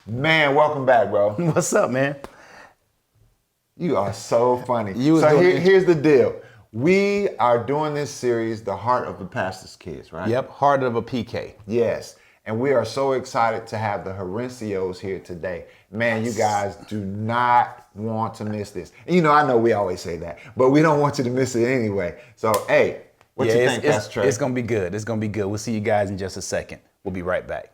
Man, welcome back, bro. What's up, man? You are so funny. Here's the deal. We are doing this series, The Heart of the Pastor's Kids, right? Yep, Heart of a PK. Yes. And we are so excited to have the Jarencios here today. Man, You guys do not want to miss this. And I know we always say that, but we don't want you to miss it anyway. So, hey, what you think, Pastor Trey? It's going to be good. It's going to be good. We'll see you guys in just a second. We'll be right back.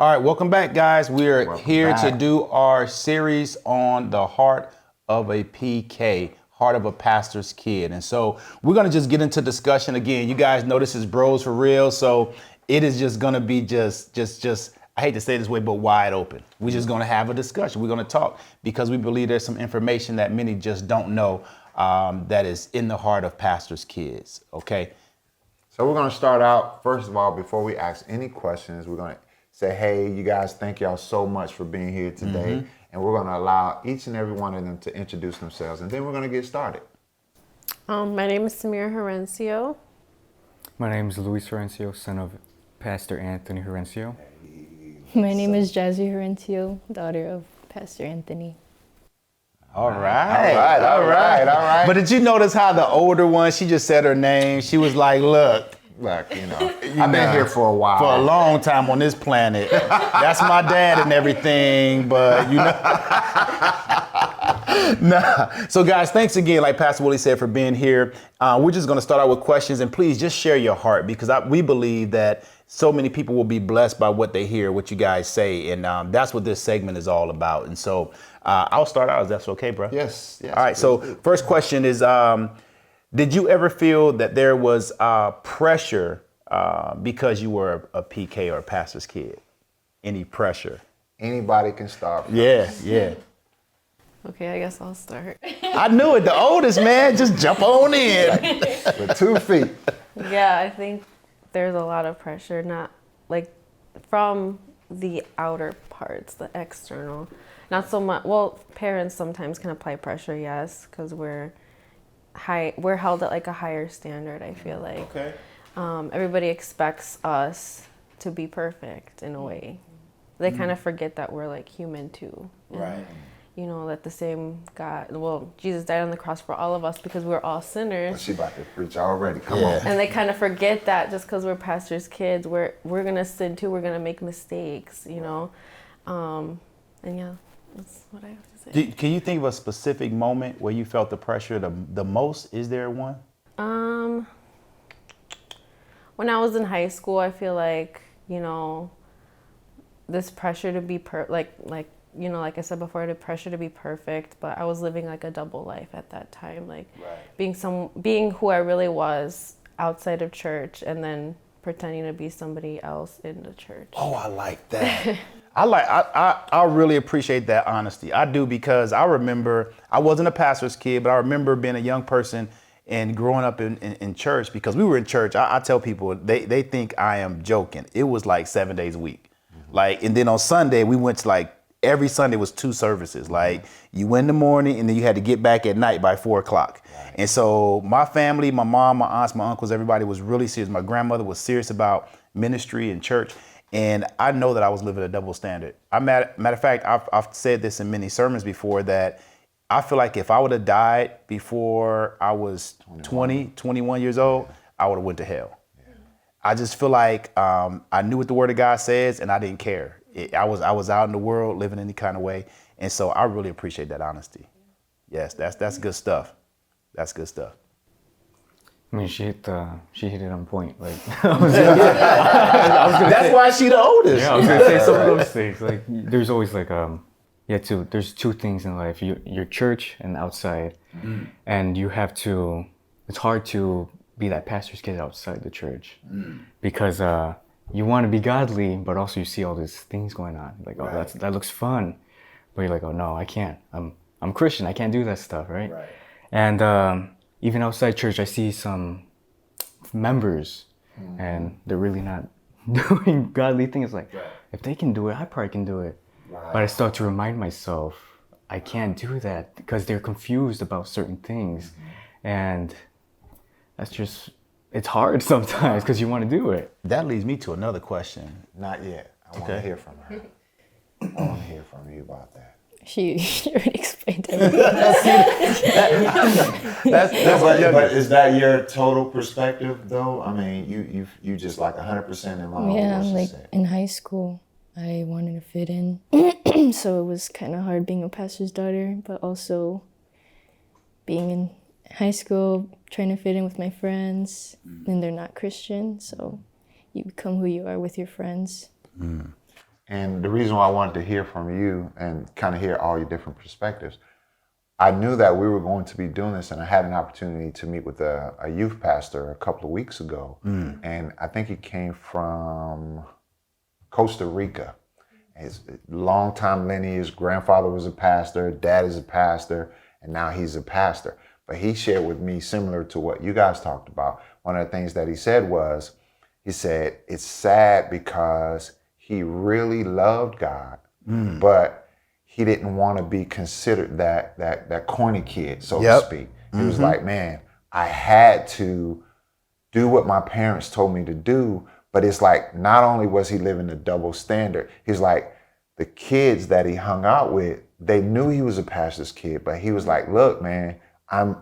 All right, welcome back, guys. We're here to do our series on the heart of a PK, heart of a pastor's kid. And so we're going to just get into discussion again. You guys know this is Bros for Real, so it is just going to be just, I hate to say it this way, but wide open. We're just going to have a discussion. We're going to talk because we believe there's some information that many just don't know that is in the heart of pastors' kids, okay? So we're going to start out, first of all, before we ask any questions, we're going to say, hey, you guys, thank y'all so much for being here today. And we're going to allow each and every one of them to introduce themselves. And then we're going to get started. My name is Samir Jarencio. My name is Luis Jarencio, son of Pastor Anthony Jarencio. My name is Jazzy Jarencio, daughter of Pastor Anthony. All right. But did you notice how the older one, she just said her name. She was like, look, I've been here for a while. For a long time on this planet. That's my dad and everything, but Nah. So guys, thanks again, like Pastor Willie said, for being here. We're just going to start out with questions, and please just share your heart, because we believe that so many people will be blessed by what they hear, what you guys say, and that's what this segment is all about. And so I'll start out, if that's okay, bro? Yes. All right, so first question is, did you ever feel that there was pressure because you were a PK or a pastor's kid? Any pressure? Anybody can start. Yeah. Okay, I guess I'll start. I knew it. The oldest, man. Just jump on in. With 2 feet. Yeah, I think there's a lot of pressure, not like from the outer parts, the external. Not so much. Well, parents sometimes can apply pressure, yes, because we're held at like a higher standard, I feel like. Okay. Everybody expects us to be perfect in a way. They kind of forget that we're like human too. Right. That the same God, Jesus died on the cross for all of us because we're all sinners. Well, she about to preach already. Come on. And they kind of forget that just because we're pastors' kids, we're gonna sin too. We're gonna make mistakes, And yeah, that's what I have to say. Can you think of a specific moment where you felt the pressure the most? Is there one? When I was in high school, I feel like, this pressure to be like I said before, the pressure to be perfect, but I was living like a double life at that time, like being who I really was outside of church and then pretending to be somebody else in the church. Oh, I like that. I really appreciate that honesty. I do, because I remember I wasn't a pastor's kid, but I remember being a young person and growing up in church, because we were in church. I tell people, they think I am joking. It was like 7 days a week. And then on Sunday, we went to every Sunday was 2 services. Like, you went in the morning and then you had to get back at night by 4 o'clock. Right. And so my family, my mom, my aunts, my uncles, everybody was really serious. My grandmother was serious about ministry and church. And I know that I was living a double standard. Matter of fact, I've said this in many sermons before, that I feel like if I would have died before I was 21 years old, I would have went to hell. Yeah. I just feel like I knew what the Word of God says, and I didn't care. I was out in the world living any kind of way, and so I really appreciate that honesty. Yes, that's good stuff. That's good stuff. I mean, she hit it on point. Like, that's why she the oldest. Yeah, I was gonna say some of those things. Like, there's always there's 2 things in life: your church and outside, and you have to. It's hard to be that pastor's kid outside the church, because you want to be godly, but also you see all these things going on. Like, oh, that looks fun, but you're like, oh no, I can't. I'm Christian. I can't do that stuff, right? And even outside church, I see some members, and they're really not doing godly things. Like, if they can do it, I probably can do it. But I start to remind myself, I can't do that because they're confused about certain things, and that's just. It's hard sometimes because you want to do it. That leads me to another question. Not yet. I want to hear from her. I want to hear from you about that. She already explained everything. But is that your total perspective, though? I mean, you just like 100% in line with Yeah, what she like said. in high school, I wanted to fit in. So it was kind of hard being a pastor's daughter, but also being in high school, trying to fit in with my friends, and they're not Christian, so you become who you are with your friends. And the reason why I wanted to hear from you and kind of hear all your different perspectives, I knew that we were going to be doing this, and I had an opportunity to meet with a youth pastor a couple of weeks ago, and I think he came from Costa Rica. His longtime lineage, his grandfather was a pastor, dad is a pastor, and now he's a pastor. But he shared with me, similar to what you guys talked about, one of the things that he said was, he said, it's sad because he really loved God, but he didn't want to be considered that corny kid, so to speak. He was like, man, I had to do what my parents told me to do, but it's like, not only was he living a double standard, he's like, the kids that he hung out with, they knew he was a pastor's kid, but he was like, look, man, I've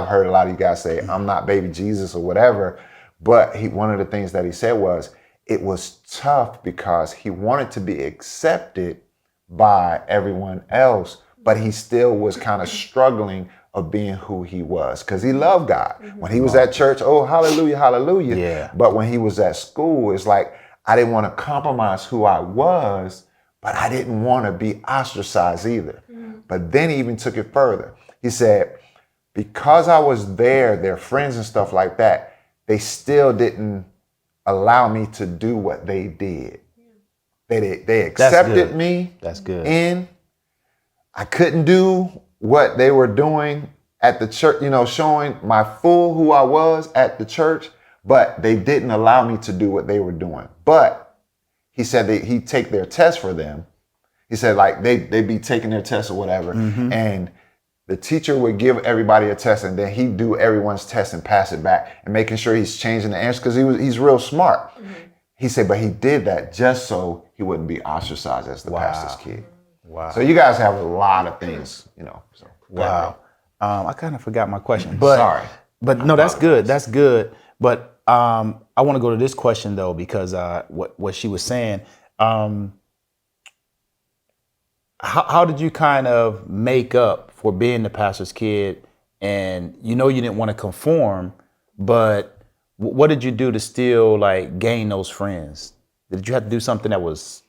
heard a lot of you guys say, I'm not baby Jesus or whatever, but one of the things that he said was, it was tough because he wanted to be accepted by everyone else, but he still was kind of struggling of being who he was because he loved God. When he was at church, oh, hallelujah, hallelujah. Yeah. But when he was at school, it's like, I didn't want to compromise who I was, but I didn't want to be ostracized either. But then he even took it further. He said, because I was there, their friends and stuff like that, they still didn't allow me to do what they did. They accepted me. That's good. In. I couldn't do what they were doing at the church, showing my full who I was at the church, but they didn't allow me to do what they were doing. But he said that he'd take their test for them. He said like they'd be taking their test or whatever, and the teacher would give everybody a test, and then he'd do everyone's test and pass it back and making sure he's changing the answers because he's real smart. He said, but he did that just so he wouldn't be ostracized as the pastor's kid. Wow. So you guys have a lot of things, So Wow. I kind of forgot my question, but sorry. But no, that's good. That's good. But I want to go to this question though, because what she was saying. How did you kind of make up for being the pastor's kid, and you didn't want to conform, but what did you do to still like gain those friends? Did you have to do something that was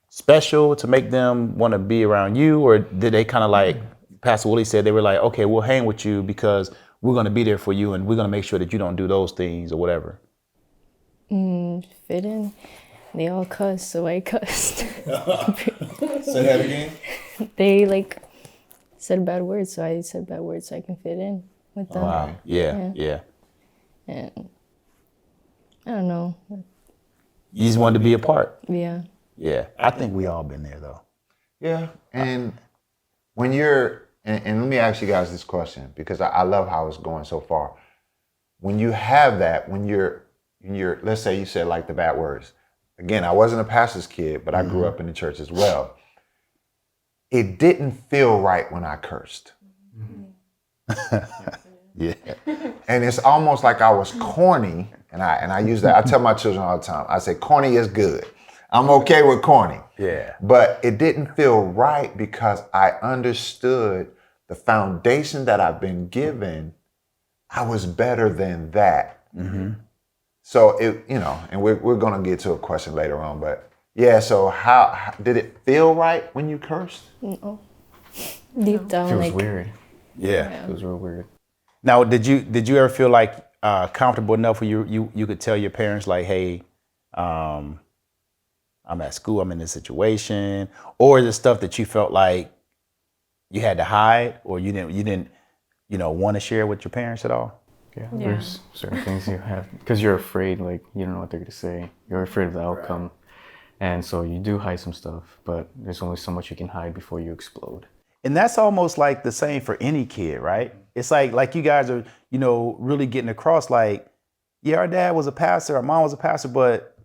special to make them want to be around you, or did they kind of like Pastor Willie said, they were like, okay, we'll hang with you because we're going to be there for you and we're going to make sure that you don't do those things or whatever? Fit in. They all cuss, so I cussed. Say that again. They said bad words, so I said bad words so I can fit in with them. Wow. Yeah. And I don't know. You just wanted to be a part. Yeah. Yeah. I think we all been there though. Yeah. And when you're, and let me ask you guys this question because I love how it's going so far. When you have that, when you're, let's say you said like the bad words. Again, I wasn't a pastor's kid, but I grew up in the church as well. It didn't feel right when I cursed. Yeah. And it's almost like I was corny, and I use that. I tell my children all the time. I say corny is good. I'm okay with corny. Yeah. But it didn't feel right because I understood the foundation that I've been given. I was better than that. So and we're gonna get to a question later on, but yeah. So how did it feel right when you cursed? No. Deep down, It feels weird. Yeah. It feels real weird. Now, did you ever feel like comfortable enough where you could tell your parents like, hey, I'm at school, I'm in this situation, or is it stuff that you felt like you had to hide, or you didn't, want to share with your parents at all? Yeah, there's certain things you have because you're afraid, like you don't know what they're gonna say. You're afraid of the outcome, and so you do hide some stuff. But there's only so much you can hide before you explode. And that's almost like the same for any kid, right? It's like you guys are, really getting across like, yeah, our dad was a pastor, our mom was a pastor, but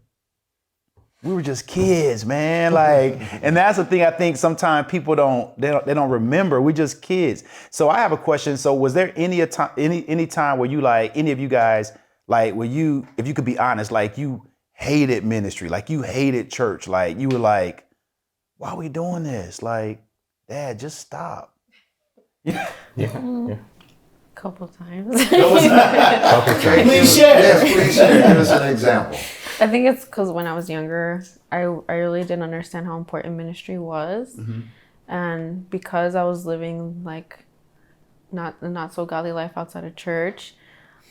we were just kids, man. Like, and that's the thing I think sometimes people don't remember. We're just kids. So I have a question. So was there any time where you like any of you guys like where you, if you could be honest, like you hated ministry, like you hated church, like you were like, why are we doing this? Like, Dad, just stop. Yeah. Couple times. Please share. Yes, please share. Give us an example. I think it's because when I was younger, I really didn't understand how important ministry was. And because I was living like not so godly life outside of church,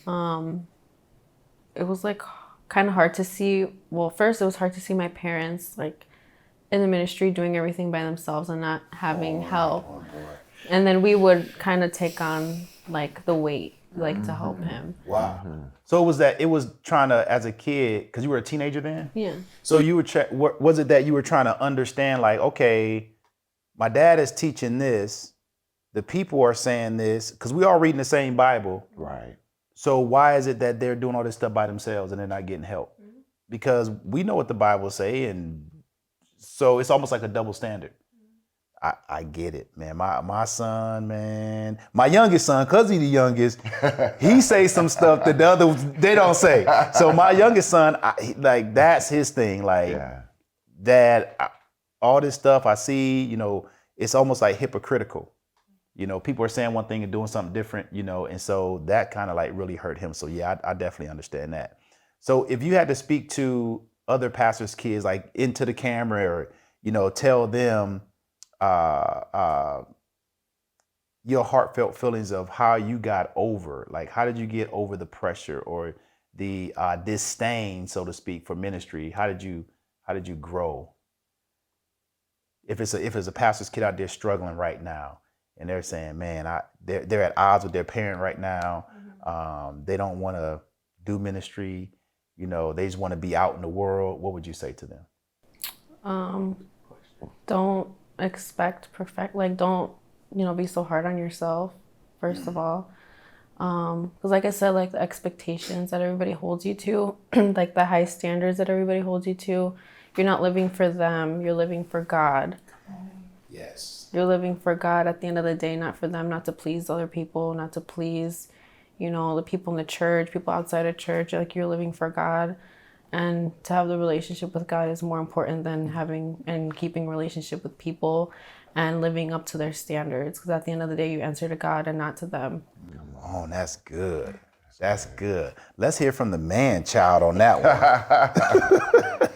it was like kind of hard to see. Well, first it was hard to see my parents like in the ministry doing everything by themselves and not having help. And then we would kind of take on like the weight, like to help him. Wow. So it was trying to, as a kid, because you were a teenager then? Yeah. So you were, was it that you were trying to understand like, okay, my dad is teaching this, the people are saying this, because we all reading the same Bible. Right. So why is it that they're doing all this stuff by themselves and they're not getting help? Because we know what the Bible say, and so it's almost like a double standard. I get it, man. My son, man, my youngest son, cause he's the youngest, he say some stuff that the others they don't say. So my youngest son, like that's his thing. Like, Dad, all this stuff I see, it's almost like hypocritical. People are saying one thing and doing something different, and so that kind of like really hurt him. So yeah, I definitely understand that. So if you had to speak to other pastors' kids, like into the camera, or tell them your heartfelt feelings of how you got over, like how did you get over the pressure or the disdain, so to speak, for ministry? How did you grow? If it's a pastor's kid out there struggling right now and they're saying, man, they're at odds with their parent right now. They don't want to do ministry. They just want to be out in the world. What would you say to them? Don't expect don't be so hard on yourself, first of all, because like I said, like the expectations that everybody holds you to, like the high standards that everybody holds you to, you're not living for them, you're living for God. Yes, you're living for God at the end of the day, not for them, not to please other people, not to please the people in the church, people outside of church. Like, you're living for God. And to have the relationship with God is more important than having and keeping relationship with people and living up to their standards. Because at the end of the day, you answer to God and not to them. Come on, that's good. That's good. Let's hear from the man child on that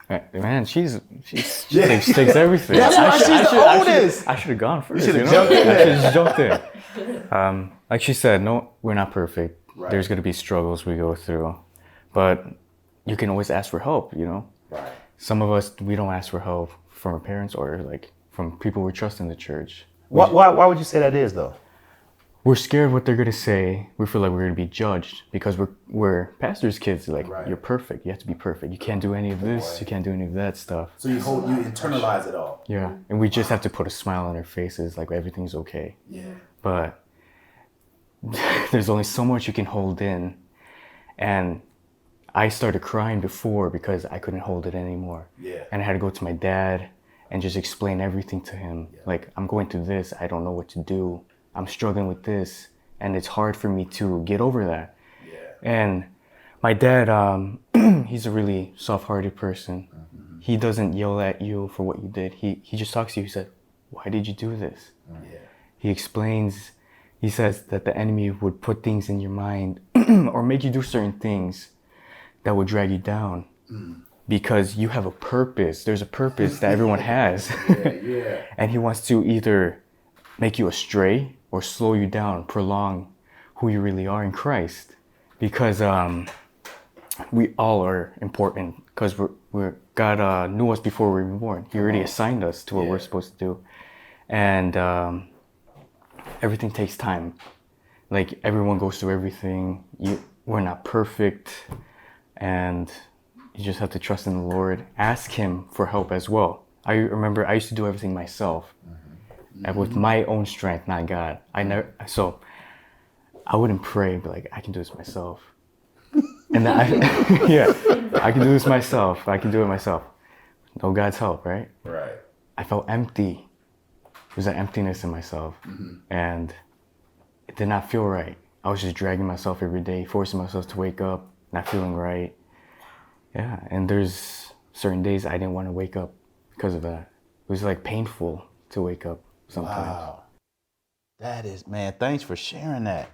one. Man, she takes everything. That's why she's the oldest. I should have gone first. You should have jumped in there. I should have jumped in. Like she said, no, we're not perfect. Right. There's going to be struggles we go through. But you can always ask for help, Right. Some of us, we don't ask for help from our parents or like from people we trust in the church. Why would you say that is though? We're scared what they're gonna say. We feel like we're gonna be judged because we're pastors' kids. Like, You're perfect. You have to be perfect. You can't do any of this. You can't do any of that stuff. So you internalize it all. Yeah, and we just have to put a smile on our faces, like everything's okay. Yeah. But there's only so much you can hold in, and I started crying before because I couldn't hold it anymore. Yeah. And I had to go to my dad and just explain everything to him. Yeah. Like, I'm going through this. I don't know what to do. I'm struggling with this. And it's hard for me to get over that. Yeah. And my dad, he's a really soft-hearted person. Mm-hmm. He doesn't yell at you for what you did. He just talks to you. He said, why did you do this? Yeah. He explains, he says that the enemy would put things in your mind or make you do certain things that would drag you down because you have a purpose. There's a purpose that everyone has. And he wants to either make you astray or slow you down, prolong who you really are in Christ. Because we all are important because God knew us before we were born. He already assigned us to what we're supposed to do, and everything takes time. Like everyone goes through everything. We're not perfect, and you just have to trust in the Lord. Ask Him for help as well. I remember I used to do everything myself, and with my own strength, not God. So I wouldn't pray, but like I can do this myself. And then I can do this myself. I can do it myself. No God's help, right? Right. I felt empty. There's an emptiness in myself, and it did not feel right. I was just dragging myself every day, forcing myself to wake up, not feeling right. Yeah, and there's certain days I didn't want to wake up because of that. It was like painful to wake up sometimes. Wow. That is, man, thanks for sharing that.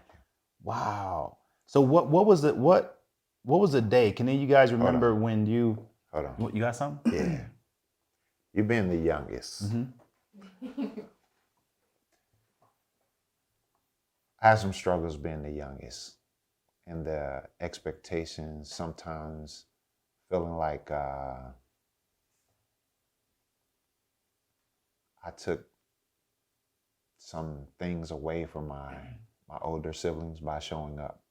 Wow. So what was the day? Can any of you guys remember when you Hold on. what, you got something? Yeah. You being the youngest. I had some struggles being the youngest, and the expectations sometimes feeling like I took some things away from my older siblings by showing up.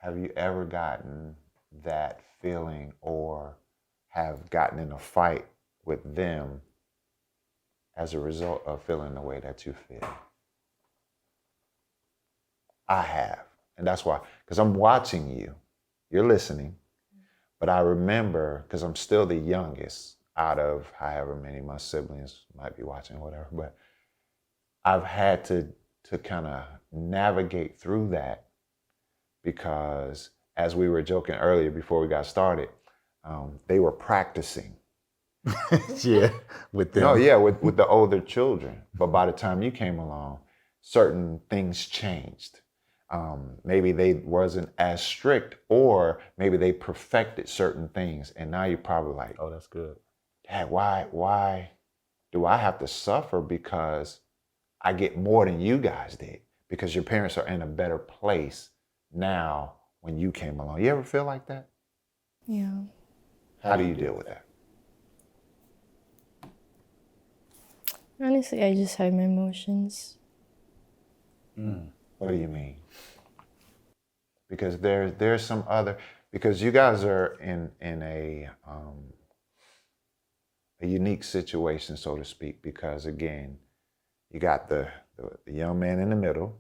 Have you ever gotten that feeling or have gotten in a fight with them as a result of feeling the way that you feel? I have. And that's why, because I'm watching you, you're listening, but I remember, because I'm still the youngest out of however many my siblings might be watching or whatever, but I've had to kind of navigate through that because as we were joking earlier before we got started, they were practicing. Yeah, with them. No, yeah, with the older children. But by the time you came along, certain things changed. Maybe they wasn't as strict, or maybe they perfected certain things, and now you're probably like, Oh, that's good. Dad, why do I have to suffer because I get more than you guys did? Because your parents are in a better place now when you came along. You ever feel like that? Yeah. How do you deal with that? Honestly, I just hide my emotions. What do you mean? Because there's some other, because you guys are in a unique situation, so to speak, because again, you got the young man in the middle,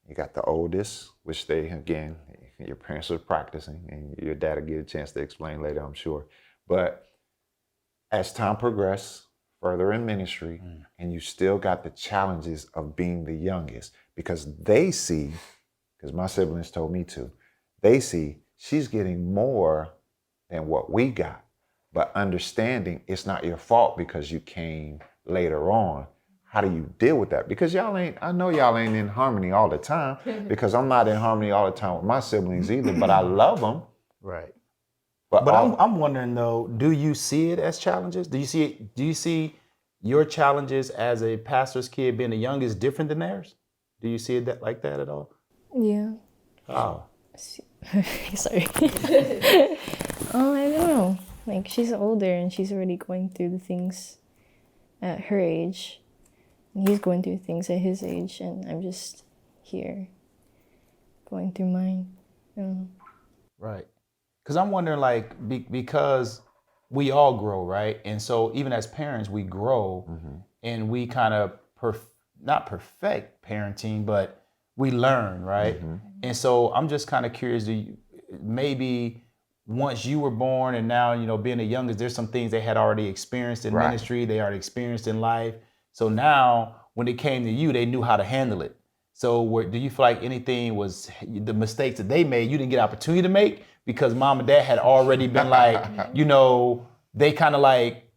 you got the oldest, which they, again, your parents are practicing, and your dad will get a chance to explain later, I'm sure. But as time progresses, further in ministry, and you still got the challenges of being the youngest, because they see, because my siblings told me to, they see she's getting more than what we got, but understanding it's not your fault because you came later on. How do you deal with that? Because I know y'all ain't in harmony all the time, because I'm not in harmony all the time with my siblings either, but I love them. Right. But But I'm wondering though, do you see it as challenges? Do you see your challenges as a pastor's kid being the youngest different than theirs? Do you see it like that at all? Yeah. Oh. Sorry. I don't know. Like, she's older and she's already going through the things at her age. And he's going through things at his age. And I'm just here going through mine. Right. Because I'm wondering, like, because we all grow, right? And so even as parents, we grow and we kind of not perfect parenting, but we learn, right? And so I'm just kind of curious, maybe once you were born and now, being the youngest, there's some things they had already experienced in ministry, they already experienced in life. So now when it came to you, they knew how to handle it. So do you feel like anything was the mistakes that they made, you didn't get opportunity to make because mom and dad had already been like, they kind of like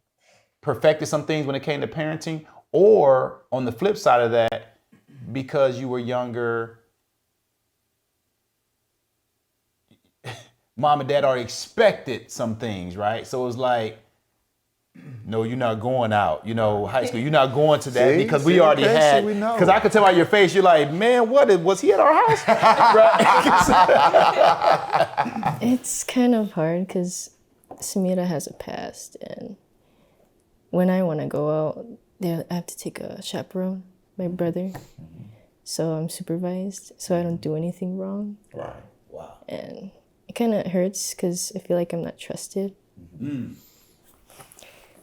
perfected some things when it came to parenting? Or on the flip side of that, because you were younger, mom and dad already expected some things, right? So it was like, no, you're not going out. High school, you're not going to that See? because See, we already okay, had. see, we know. Because I could tell by your face, you're like, man, was he at our house? Right? It's kind of hard because Samira has a past, and when I want to go out, I have to take a chaperone, my brother. So I'm supervised, so I don't do anything wrong. Right. Wow. And it kind of hurts because I feel like I'm not trusted. Mm.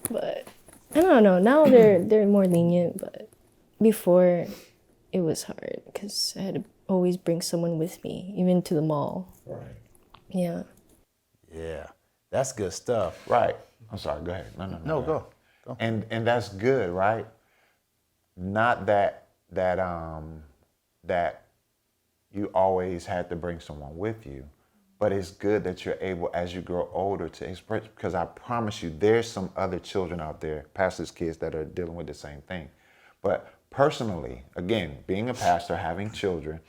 But I don't know. Now they're more lenient, but before it was hard because I had to always bring someone with me, even to the mall. Right. Yeah. Yeah. That's good stuff. Right. I'm sorry. Go ahead. No, Go. And that's good, right? Not that you always had to bring someone with you, but it's good that you're able, as you grow older, to express. Because I promise you, there's some other children out there, pastors' kids, that are dealing with the same thing. But personally, again, being a pastor, having children,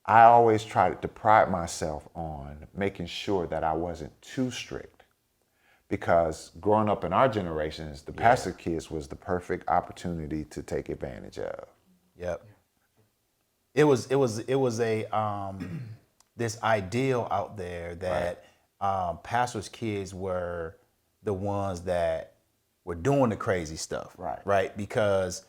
I always tried to pride myself on making sure that I wasn't too strict. Because growing up in our generations, the pastor kids was the perfect opportunity to take advantage of. Yep. It was a this ideal out there that pastors' kids were the ones that were doing the crazy stuff. Right. Because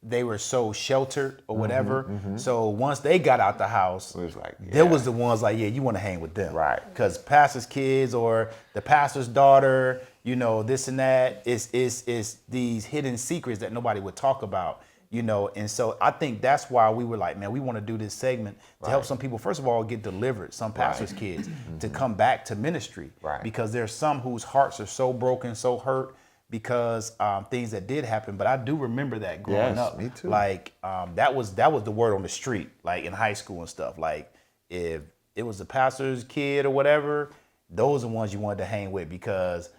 they were so sheltered or whatever. So once they got out the house, It was like, there was the ones like, you want to hang with them. Right. Because pastor's kids or the pastor's daughter, this and that, is these hidden secrets that nobody would talk about. And so I think that's why we were like, man, we want to do this segment to help some people, first of all, get delivered, some pastors' kids, to come back to ministry. Right. Because there's some whose hearts are so broken, so hurt because things that did happen. But I do remember that growing up. Me too. Like that was the word on the street, like in high school and stuff. Like if it was a pastor's kid or whatever, those are the ones you wanted to hang with because,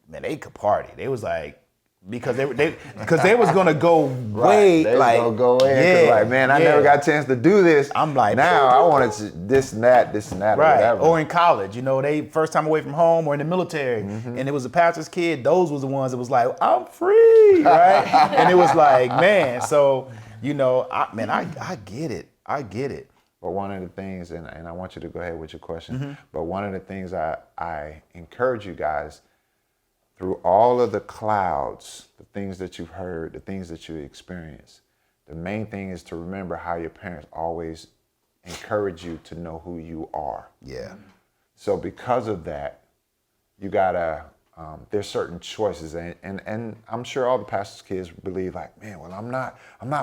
man, they could party. They was like, because they was gonna go way They like gonna go in 'cause like, man, I never got a chance to do this. I'm like, now I wanted to this and that, or right. whatever. Or in college, they first time away from home or in the military, and it was a pastor's kid. Those was the ones that was like, I'm free, right? And it was like, man, so I get it. I get it. But one of the things, and I want you to go ahead with your question, but one of the things I encourage you guys, through all of the clouds, the things that you've heard, the things that you experienced, the main thing is to remember how your parents always encourage you to know who you are. Yeah. So because of that, you gotta, there's certain choices, and I'm sure all the pastors' kids believe like, man, well, I'm not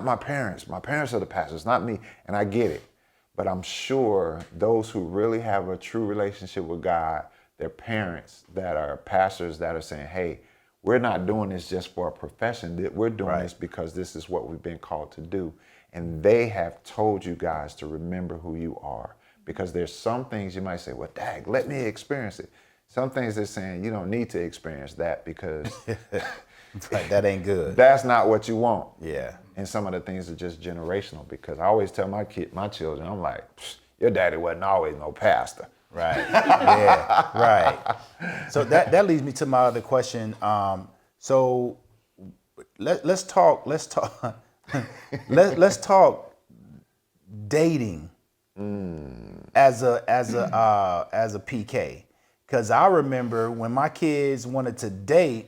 my parents. My parents are the pastors, not me, and I get it. But I'm sure those who really have a true relationship with God, their parents that are pastors that are saying, hey, we're not doing this just for a profession. We're doing this because this is what we've been called to do. And they have told you guys to remember who you are. Because there's some things you might say, well, dag, let me experience it. Some things they're saying you don't need to experience that because Like, that ain't good. That's not what you want. Yeah. And some of the things are just generational because I always tell my children, I'm like, your daddy wasn't always no pastor. Right. Yeah. Right. So that leads me to my other question. So let's talk let's talk dating as a PK. Cause I remember when my kids wanted to date,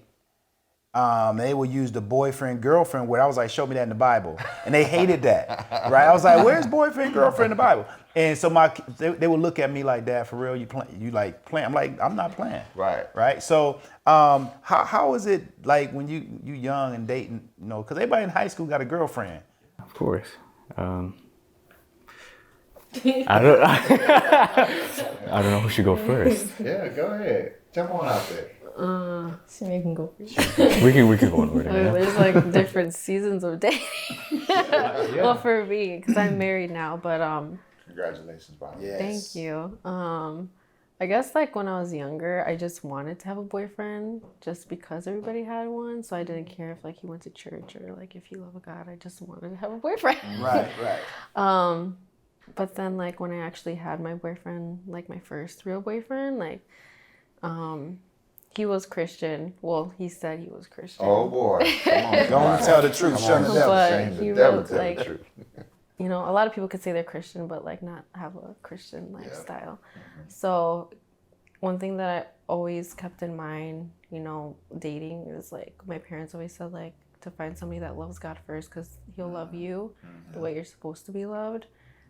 they would use the boyfriend girlfriend word. I was like, show me that in the Bible, and they hated that. Right? I was like, where's boyfriend girlfriend in the Bible? And so they would look at me like, Dad, for real, you playing? I'm like, I'm not playing. Right. Right. So how is it like when you young and dating? Because everybody in high school got a girlfriend. Of course. I don't I don't know who should go first. Yeah, go ahead. Jump on out there. Sammy can go. We can go in order. Okay, there's like different seasons of dating. Well, for me, because I'm married now, but Congratulations, Bob. Yes. thank you. I guess like when I was younger, I just wanted to have a boyfriend just because everybody had one. So I didn't care if like he went to church or like if you love a God. I just wanted to have a boyfriend. Right. But then like when I actually had my boyfriend, like my first real boyfriend, like he was Christian. Well, he said he was Christian. Oh boy, come on, Go on and tell the truth. Shun the devil. But shame he the devil, wrote, tell the like, truth. you know, a lot of people could say they're Christian, but like not have a Christian lifestyle. So one thing that I always kept in mind, you know, dating is like my parents always said like to find somebody that loves God first, because he'll love you the way you're supposed to be loved.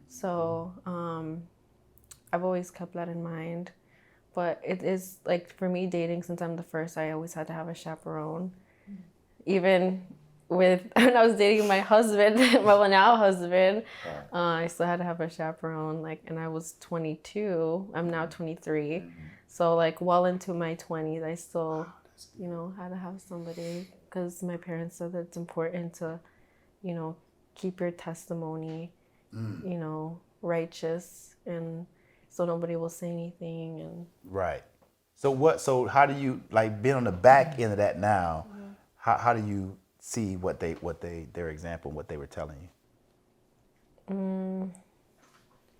So I've always kept that in mind. But it is like for me dating, since I'm the first, I always had to have a chaperone. Even with when I was dating my husband, my now husband, I still had to have a chaperone. Like, and I was 22. I'm now 23. So like well into my 20s, I still, you know, had to have somebody, because my parents said that it's important to, you know, keep your testimony, you know, righteous, and so nobody will say anything. And Right. So how do you, like, being on the back end of that now? How do you see their example, what they were telling you?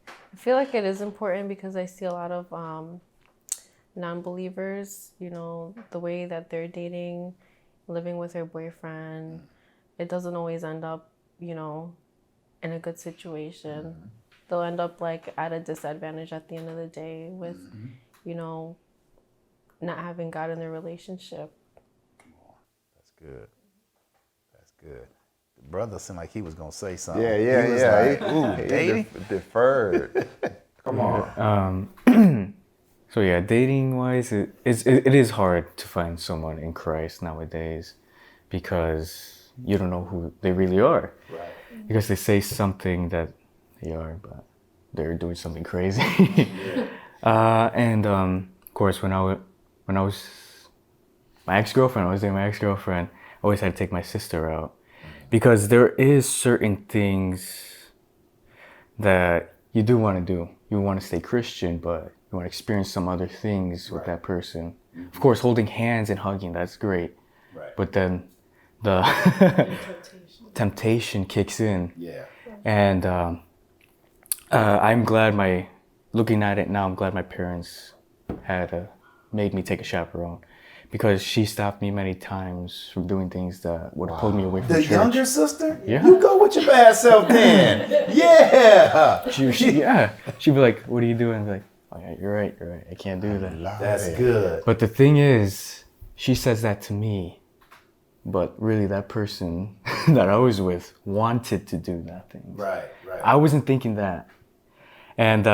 I feel like it is important, because I see a lot of non-believers, you know, the way that they're dating, living with their boyfriend, it doesn't always end up, you know, in a good situation. They'll end up like at a disadvantage at the end of the day with, you know, not having God in their relationship. That's good. That's good. The brother seemed like he was gonna say something. Yeah. He was like, ooh, He dating? deferred. Come on. So yeah, dating wise, it is hard to find someone in Christ nowadays, because you don't know who they really are. Right. Because they say something that they are, but they're doing something crazy. And of course, when I was my ex-girlfriend, I was dating my ex-girlfriend, I always had to take my sister out, because there is certain things that you do want to do. You want to stay Christian, but you want to experience some other things with that person. Of course, holding hands and hugging, that's great. Right. But then the temptation kicks in. Yeah. And I'm glad looking at it now, I'm glad my parents had made me take a chaperone, because she stopped me many times from doing things that would have pulled me away from The church. younger sister? Yeah. You go with your bad self then. Yeah. She'd be like, "What are you doing?" I'd be like, "Oh yeah, you're right. I can't do that." That's good. But the thing is, she says that to me, but really that person that I was with wanted to do that thing. Right. I wasn't thinking that. And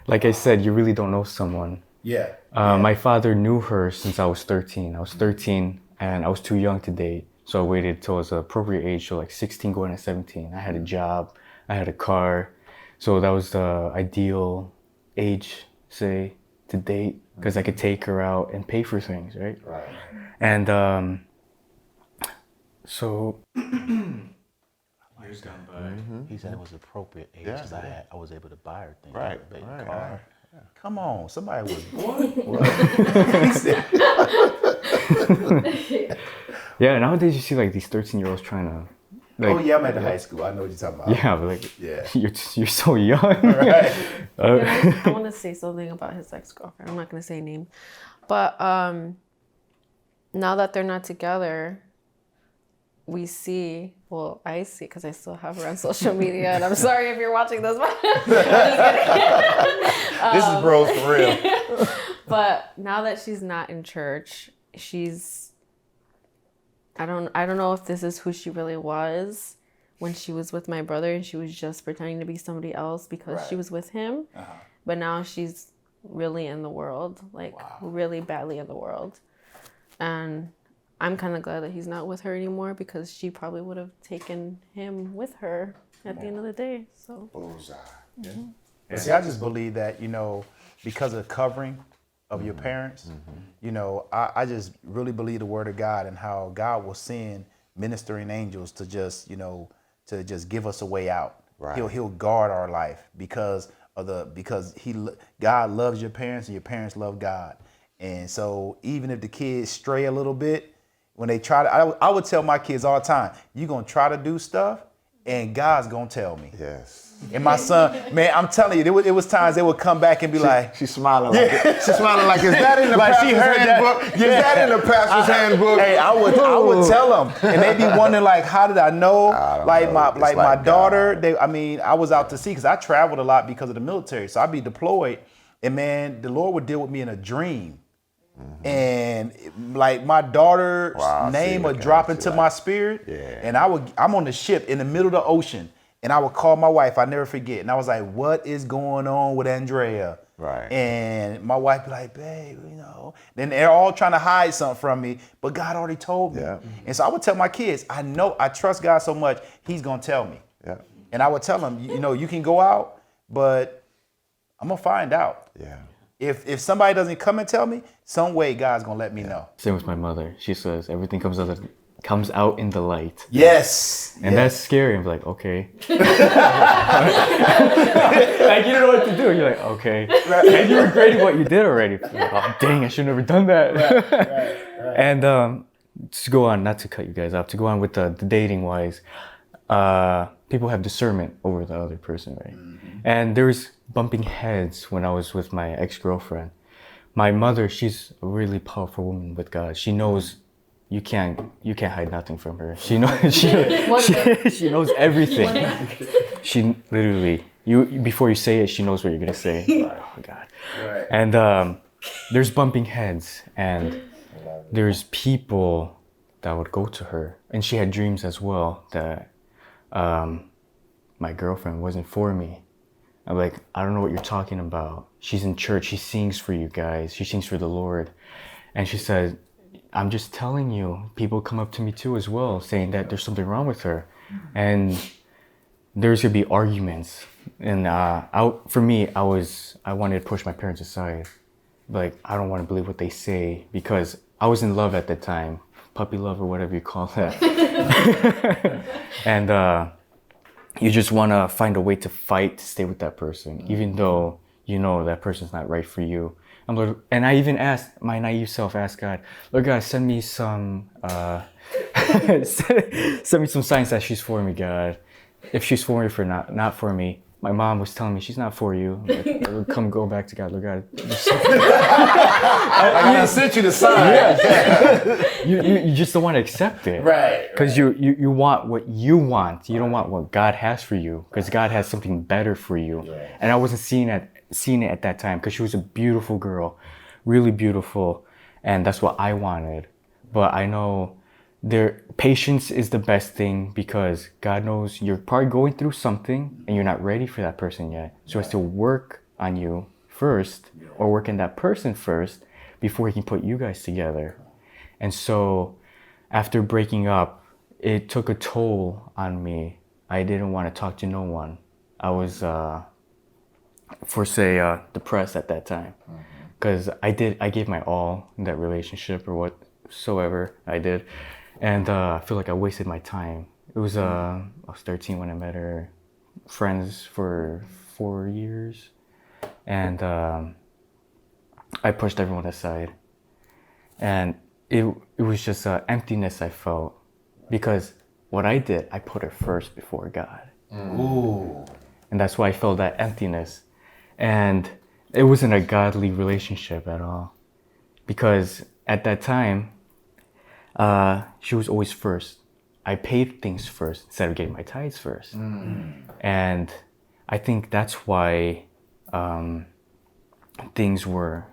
like I said, you really don't know someone. Yeah. My father knew her since I was 13. I was 13 and I was too young to date. So I waited till I was the appropriate age, so like 16 going to 17. I had a job, I had a car. So that was the ideal age, say, to date, because I could take her out and pay for things, right? Right. And so years gone by. He said it was appropriate age, because I was able to buy her things. Right. Car. Yeah. Come on, somebody was Yeah, nowadays you see like these 13-year-olds trying to. Like, oh yeah, I'm at the high school. I know what you're talking about. Yeah, but like, you're so young. Right. I want to say something about his ex-girlfriend. I'm not going to say name, but now that they're not together, we see. Well, I see, because I still have her on social media, and I'm sorry if you're watching this, but This is bros for real. But now that she's not in church, I don't know if this is who she really was when she was with my brother, and she was just pretending to be somebody else because she was with him. But now she's really in the world, like really badly in the world. And I'm kind of glad that he's not with her anymore, because she probably would have taken him with her at the end of the day. So. See, I just believe that, you know, because of the covering of your parents, you know, I just really believe the word of God, and how God will send ministering angels to just, you know, to just give us a way out. Right. He'll guard our life because God loves your parents, and your parents love God. And so even if the kids stray a little bit, when they try to, I would tell my kids all the time, you're going to try to do stuff and God's going to tell me. Yes. And my son, man, I'm telling you, it was times they would come back and be like, She's smiling like she's smiling like, is that in the Like she pastor's heard that. handbook? Is that in the pastor's handbook? Hey, I would tell them, and they be wondering like, how did I know? don't know. It's My like daughter. God. I was out to sea because I traveled a lot because of the military, so I'd be deployed, and man, the Lord would deal with me in a dream, and like my daughter's Wow, I see name what would drop kind of into like- my spirit, Yeah. and I'm on the ship in the middle of the ocean, and I would call my wife. I never forget, and I was like, "What is going on with Andrea?" Right. And my wife be like, babe, you know. Then they're all trying to hide something from me, but God already told me. Yeah. And so I would tell my kids, I trust God so much, he's gonna tell me. Yeah. And I would tell them, you know, you can go out, but I'm gonna find out. Yeah. If somebody doesn't come and tell me, some way God's gonna let me know. Same with my mother. She says everything comes out in the light. Yes. And that's scary. I'm like, okay. Like, you don't know what to do. You're like, okay. And you're regretting what you did already. Like, oh, dang, I should have never done that. Right. And to go on, not to cut you guys off, to go on with the dating wise, people have discernment over the other person, right? Mm-hmm. And there was bumping heads when I was with my ex-girlfriend. My mother, she's a really powerful woman with God. She knows you can't hide nothing from her. She knows she knows everything. She literally before you say it, she knows what you're gonna say. Oh God. Right. And there's bumping heads, and there's people that would go to her, and she had dreams as well that my girlfriend wasn't for me. I'm like, I don't know what you're talking about. She's in church. She sings for you guys. She sings for the Lord. And she said, I'm just telling you, people come up to me too as well, saying that there's something wrong with her. And there's gonna be arguments. And for me, I wanted to push my parents aside. Like, I don't want to believe what they say because I was in love at that time. Puppy love or whatever you call that. And you just want to find a way to fight to stay with that person, even though you know that person's not right for you. And I even asked, my naive self asked God, Lord God, send me some send me some signs that she's for me, God. If she's for me or not for me. My mom was telling me she's not for you. Like, come go back to God, Lord God. I sent you the sign. Yeah. you just don't want to accept it. Right. Because you want what you want. You don't want what God has for you. Because God has something better for you. Right. And I wasn't seeing it at that time because she was a beautiful girl, really beautiful, and that's what I wanted. But I know patience is the best thing because God knows you're probably going through something and you're not ready for that person yet. So he has to work on you first or work on that person first before he can put you guys together. And so after breaking up, it took a toll on me. I didn't want to talk to no one. I was depressed at that time because I gave my all in that relationship or whatsoever I did, and I feel like I wasted my time. It was I was 13 when I met her, friends for 4 years, and I pushed everyone aside, and it was just an emptiness I felt because what I did, I put her first before God. Ooh. And that's why I felt that emptiness. And it wasn't a godly relationship at all. Because at that time, she was always first. I paid things first instead of getting my tithes first. And I think that's why things were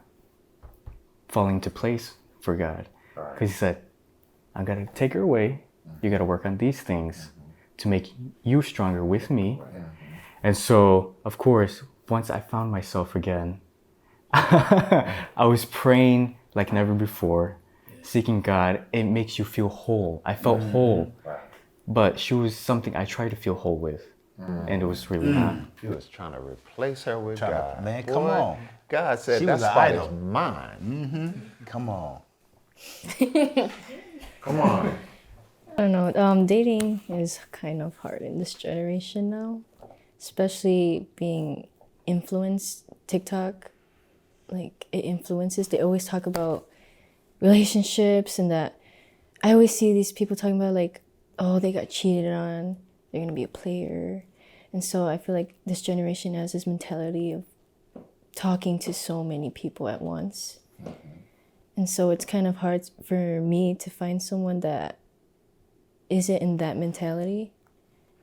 falling into place for God. Because he said, I got to take her away. You got to work on these things to make you stronger with me. And so, of course, once I found myself again, I was praying like never before, seeking God. It makes you feel whole. I felt whole, but she was something I tried to feel whole with, and it was really not. He was trying to replace her with God. Man, come on. God said, She that was an spot idol. is mine. Come on. Come on. I don't know. Dating is kind of hard in this generation now, especially being influenced. TikTok, like it influences. They always talk about relationships and that. I always see these people talking about like, oh, they got cheated on. They're gonna be a player. And so I feel like this generation has this mentality of talking to so many people at once. And so it's kind of hard for me to find someone that isn't in that mentality.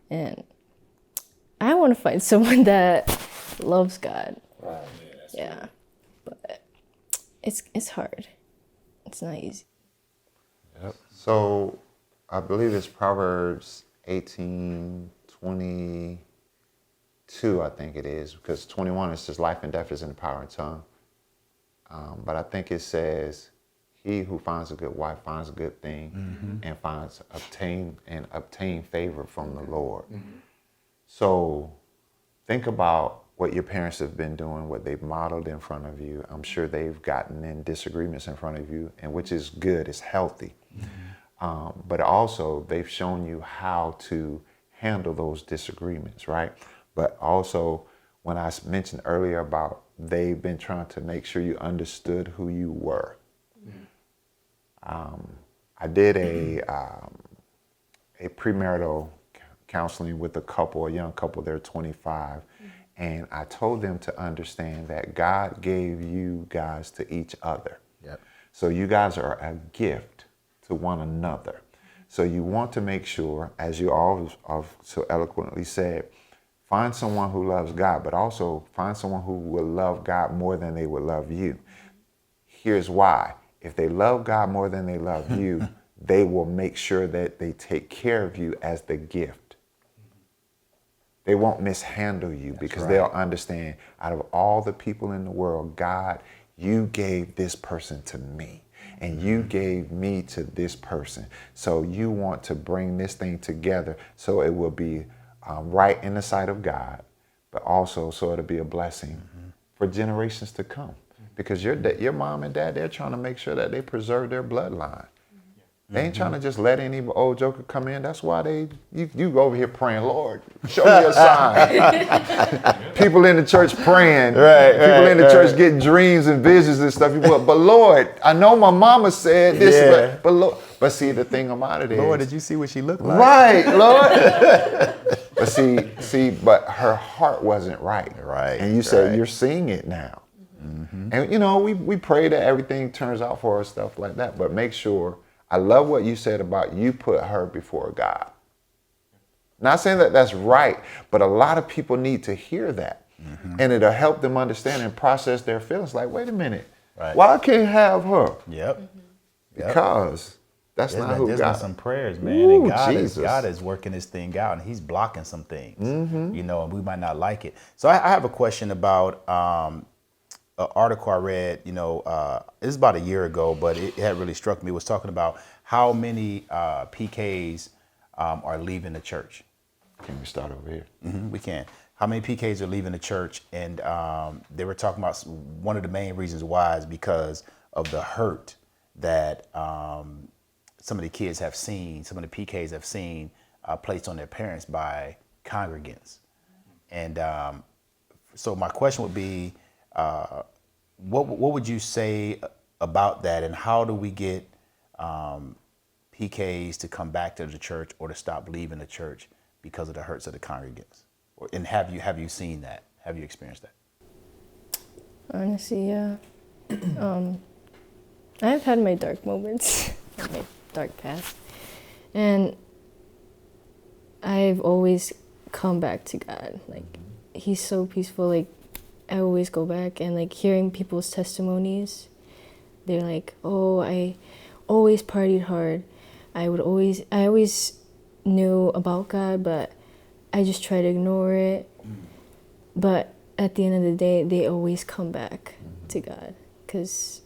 And I want to find someone that loves God. Right. Yeah. But it's hard. It's not easy. Yep. So I believe it's Proverbs 18:22, I think it is, because 21 it says life and death is in the power of the tongue. But I think it says, he who finds a good wife finds a good thing and obtain favor from the Lord. So think about what your parents have been doing, what they've modeled in front of you. I'm sure they've gotten in disagreements in front of you, and which is good, it's healthy. But also they've shown you how to handle those disagreements, right? But also when I mentioned earlier about they've been trying to make sure you understood who you were. I did a premarital counseling with a young couple, they're 25. And I told them to understand that God gave you guys to each other. Yep. So you guys are a gift to one another. So you want to make sure, as you all so eloquently said, find someone who loves God, but also find someone who will love God more than they would love you. Here's why. If they love God more than they love you, they will make sure that they take care of you as the gift. They won't mishandle you because they'll understand, out of all the people in the world, God, you gave this person to me and you gave me to this person. So you want to bring this thing together so it will be right in the sight of God, but also so it'll be a blessing for generations to come. Because your mom and dad, they're trying to make sure that they preserve their bloodline. They ain't trying to just let any old joker come in. That's why you go over here praying, Lord, show me a sign. People in the church praying. People in the church getting dreams and visions and stuff. But Lord, I know my mama said this, but Lord, but see, the thing about it is, Lord, did you see what she looked like? Right, Lord. But but her heart wasn't right. Right. And you said you're seeing it now. And we pray that everything turns out for us, stuff like that. But make sure, I love what you said about you put her before God. Not saying that that's right, but a lot of people need to hear that. And it'll help them understand and process their feelings. Like, wait a minute, why I can't have her? Yep. Because that's not who there's God. been some prayers, man, Ooh, and God Jesus. is working this thing out, and He's blocking some things, and we might not like it. So I have a question about an article I read. It was about a year ago, but it had really struck me. It was talking about how many PKs are leaving the church. Can we start over here? We can. How many PKs are leaving the church? And they were talking about one of the main reasons why is because of the hurt that some of the kids have seen, some of the PKs have seen placed on their parents by congregants. And so my question would be, what would you say about that, and how do we get PKs to come back to the church or to stop leaving the church because of the hurts of the congregants? And have you seen that? Have you experienced that? Honestly, yeah. I've had my dark moments, my dark past, and I've always come back to God. Like, He's so peaceful. Like, I always go back and like hearing people's testimonies. They're like, "Oh, I always partied hard. I always knew about God, but I just try to ignore it." But at the end of the day, they always come back to God because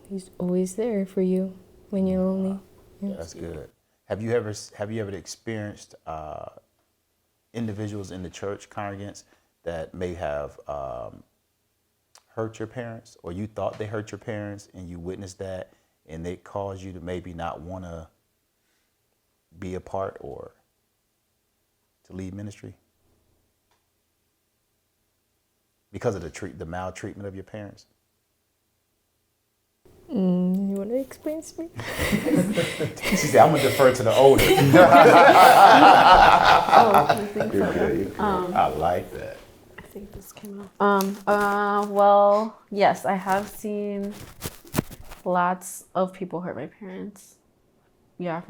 He's always there for you when you're lonely. Yeah. That's good. Have you ever experienced individuals in the church, congregants, that may have hurt your parents, or you thought they hurt your parents and you witnessed that and they caused you to maybe not want to be a part or to lead ministry because of the maltreatment of your parents? What want to explain to me? She said, I'm gonna defer to the older. Oh, I think so. I like that. I think this came out. Well, yes, I have seen lots of people hurt my parents. Yeah,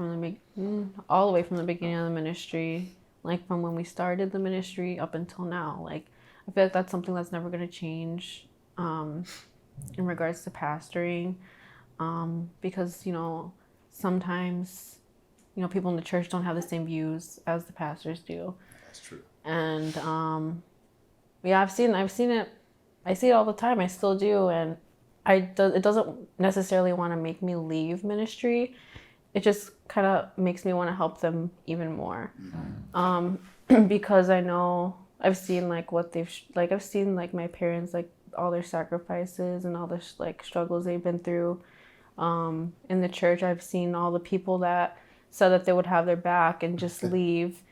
all the way from the beginning of the ministry, like from when we started the ministry up until now. Like, I feel like that's something that's never going to change in regards to pastoring, because, you know, sometimes, you know, people in the church don't have the same views as the pastors do. That's true. And yeah, I've seen it. I see it all the time. I still do, and it doesn't necessarily want to make me leave ministry. It just kind of makes me want to help them even more, because I know I've seen like what I've seen like my parents, like all their sacrifices and all the like struggles they've been through in the church. I've seen all the people that said that they would have their back and just leave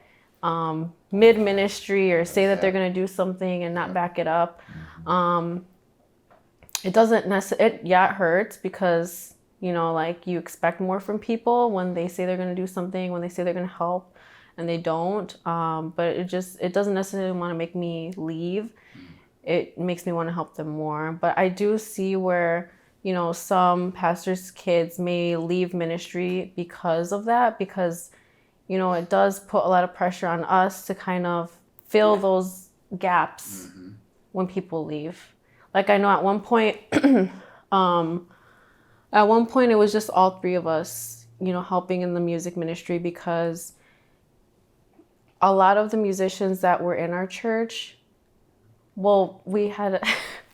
mid ministry or say that they're going to do something and not back it up. It doesn't necessarily, it hurts because, you know, like you expect more from people when they say they're going to do something, when they say they're going to help and they don't. But it doesn't necessarily want to make me leave. It makes me want to help them more. But I do see where, you know, some pastors' kids may leave ministry because of that, because, you know, it does put a lot of pressure on us to kind of fill those gaps when people leave. Like I know at one point, it was just all three of us, you know, helping in the music ministry, because a lot of the musicians that were in our church, well, we had,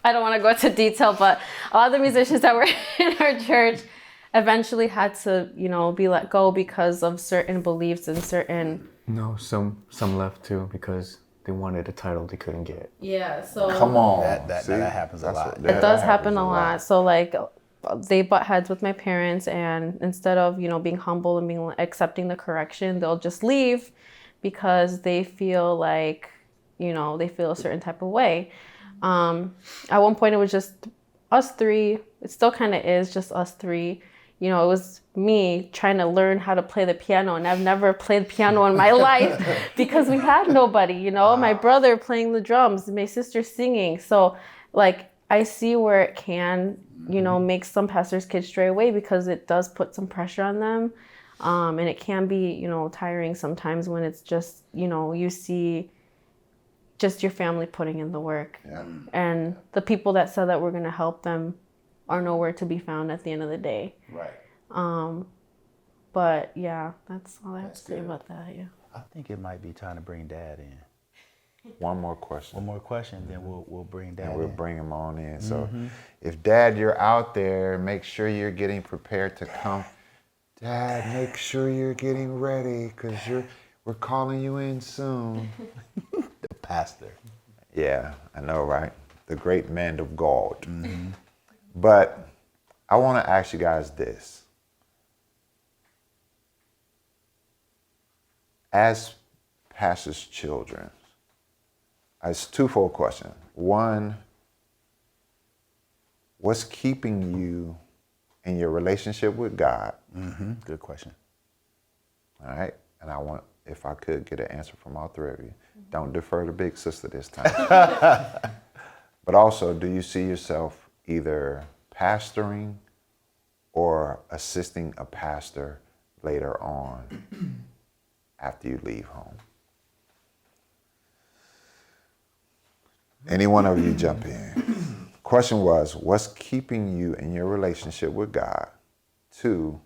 I don't want to go into detail, but a lot of the musicians that were in our church eventually had to, you know, be let go because of certain beliefs and certain... No, some left too because they wanted a title they couldn't get. Yeah, so... Come on. That happens a lot. It does happen a lot. So like they butt heads with my parents, and instead of, you know, being humble and accepting the correction, they'll just leave because they feel like, you know, they feel a certain type of way. At one point it was just us three. It still kind of is just us three. You know, it was me trying to learn how to play the piano, and I've never played piano in my life because we had nobody, you know. Wow. My brother playing the drums, my sister singing. So like I see where it can, you know, make some pastors' kids stray away because it does put some pressure on them. And it can be, you know, tiring sometimes when it's just, you know, you see just your family putting in the work. Yeah. And the people that said that we're going to help them are nowhere to be found at the end of the day. Right. But yeah, that's all I have to say about that. Yeah. I think it might be time to bring Dad in. One more question, then we'll bring Dad in. And we'll bring him on in. So if Dad, you're out there, make sure you're getting prepared to come. Dad, make sure you're getting ready because we're calling you in soon. The pastor. Yeah, I know, right? The great man of God. Mm-hmm. But I want to ask you guys this. As pastors' children, it's a twofold question. One, what's keeping you in your relationship with God? Mm-hmm. Good question. All right. And I want, if I could, get an answer from all three of you. Don't defer to big sister this time. But also, do you see yourself either pastoring or assisting a pastor later on after you leave home? Any one of you jump in. Question was, what's keeping you in your relationship with God? 2,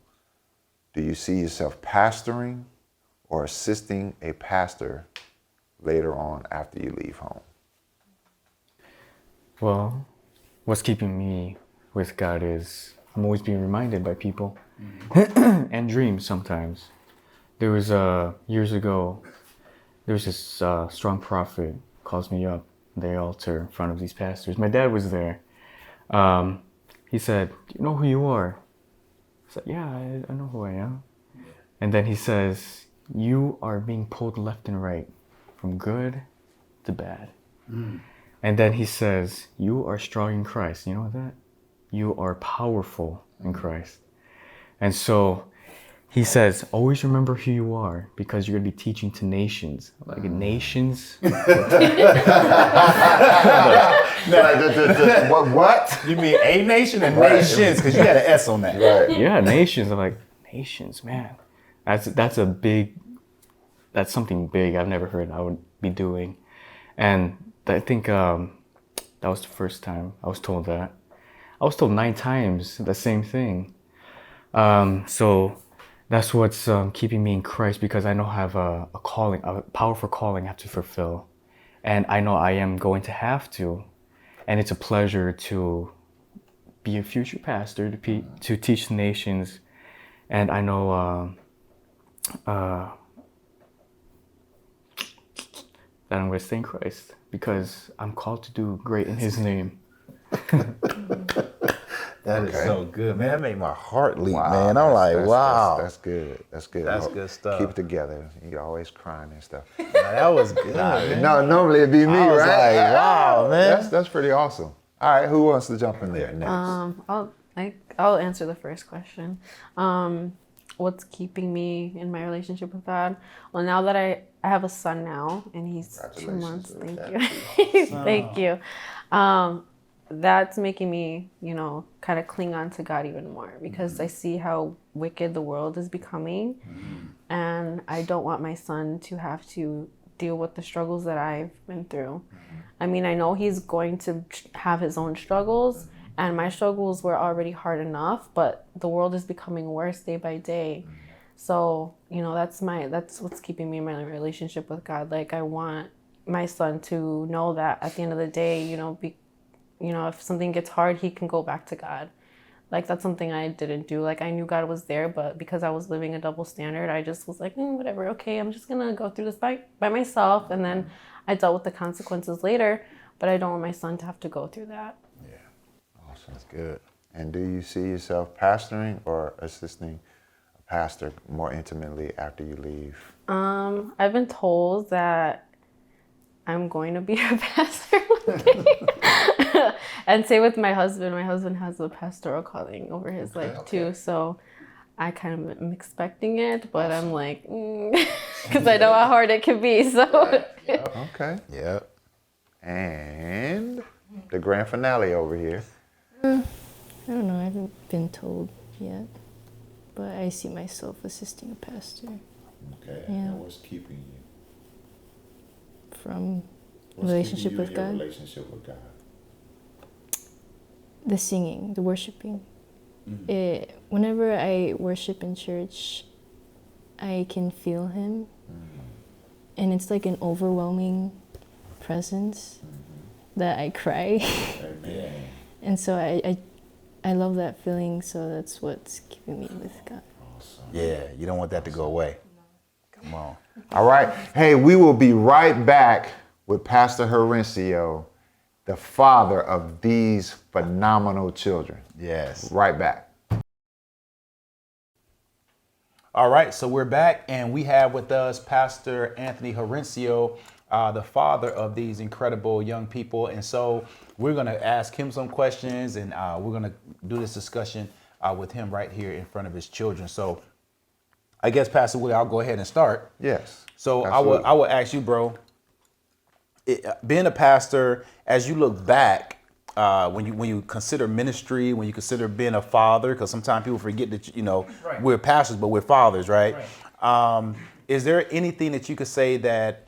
do you see yourself pastoring or assisting a pastor later on after you leave home? Well, what's keeping me with God is I'm always being reminded by people and dreams sometimes. There was years ago, there was this strong prophet calls me up at the altar in front of these pastors. My dad was there. He said, "Do you know who you are?" I said, "Yeah, I know who I am." And then he says, "You are being pulled left and right, from good to bad." And then he says, "You are strong in Christ." You know that? You are powerful in Christ. And so he says, always remember who you are because you're going to be teaching to nations. Like nations? What? You mean a nation and nations? Because you had an S on that. Right. Yeah, nations. I'm like, nations, man. That's something big I've never heard I would be doing. And I think that was the first time I was told that. I was told 9 times the same thing. So that's what's keeping me in Christ, because I know I have a calling, a powerful calling I have to fulfill. And I know I am going to have to. And it's a pleasure to be a future pastor, to teach the nations. And I know that I'm going to stay in Christ because I'm called to do great in His name. That is so good, man. That made my heart leap, Wow, man. I'm like, wow. That's good. That's good. That's good stuff. Keep it together. You're always crying and stuff. Man, that was good, man. No, normally it'd be me, I was right? like, wow, man. That's pretty awesome. All right, who wants to jump in there next? I'll answer the first question. What's keeping me in my relationship with God? Well, now that I have a son now, and he's 2 months. Thank you. Thank you. That's making me, kind of cling on to God even more, because I see how wicked the world is becoming, and I don't want my son to have to deal with the struggles that I've been through. I mean, I know he's going to have his own struggles, and my struggles were already hard enough, but the world is becoming worse day by day. So, that's what's keeping me in my relationship with God. Like, I want my son to know that at the end of the day, if something gets hard, he can go back to God. Like, that's something I didn't do. Like, I knew God was there, but because I was living a double standard, I just was like, whatever, okay, I'm just gonna go through this by myself. And then I dealt with the consequences later, but I don't want my son to have to go through that. Yeah, awesome. That's good. And do you see yourself pastoring or assisting a pastor more intimately after you leave? I've been told that I'm going to be a pastor one day. And same with my husband. My husband has a pastoral calling over his life too. So I kind of am expecting it, but I'm like, because I know how hard it can be. So. Okay. Yep. And the grand finale over here. I don't know. I haven't been told yet, but I see myself assisting a pastor. Okay. Yeah. And what's keeping you? From relationship with God. Relationship with God. The singing, the worshiping. Whenever I worship in church, I can feel Him, and it's like an overwhelming presence that I cry. Amen. And so I love that feeling. So that's what's keeping me with God. Awesome. Yeah, you don't want that to go away. Come on. All right. Hey, we will be right back with Pastor Jarencio, the father of these phenomenal children. Yes. Right back. All right, so we're back, and we have with us Pastor Anthony Jarencio, the father of these incredible young people. And so we're going to ask him some questions, and we're going to do this discussion with him right here in front of his children. So I guess, Pastor Willie, I'll go ahead and start. Yes. So absolutely. I would ask you, bro, being a pastor, as you look back, when you consider ministry, when you consider being a father, because sometimes people forget that right. We're pastors, but we're fathers, right? Is there anything that you could say that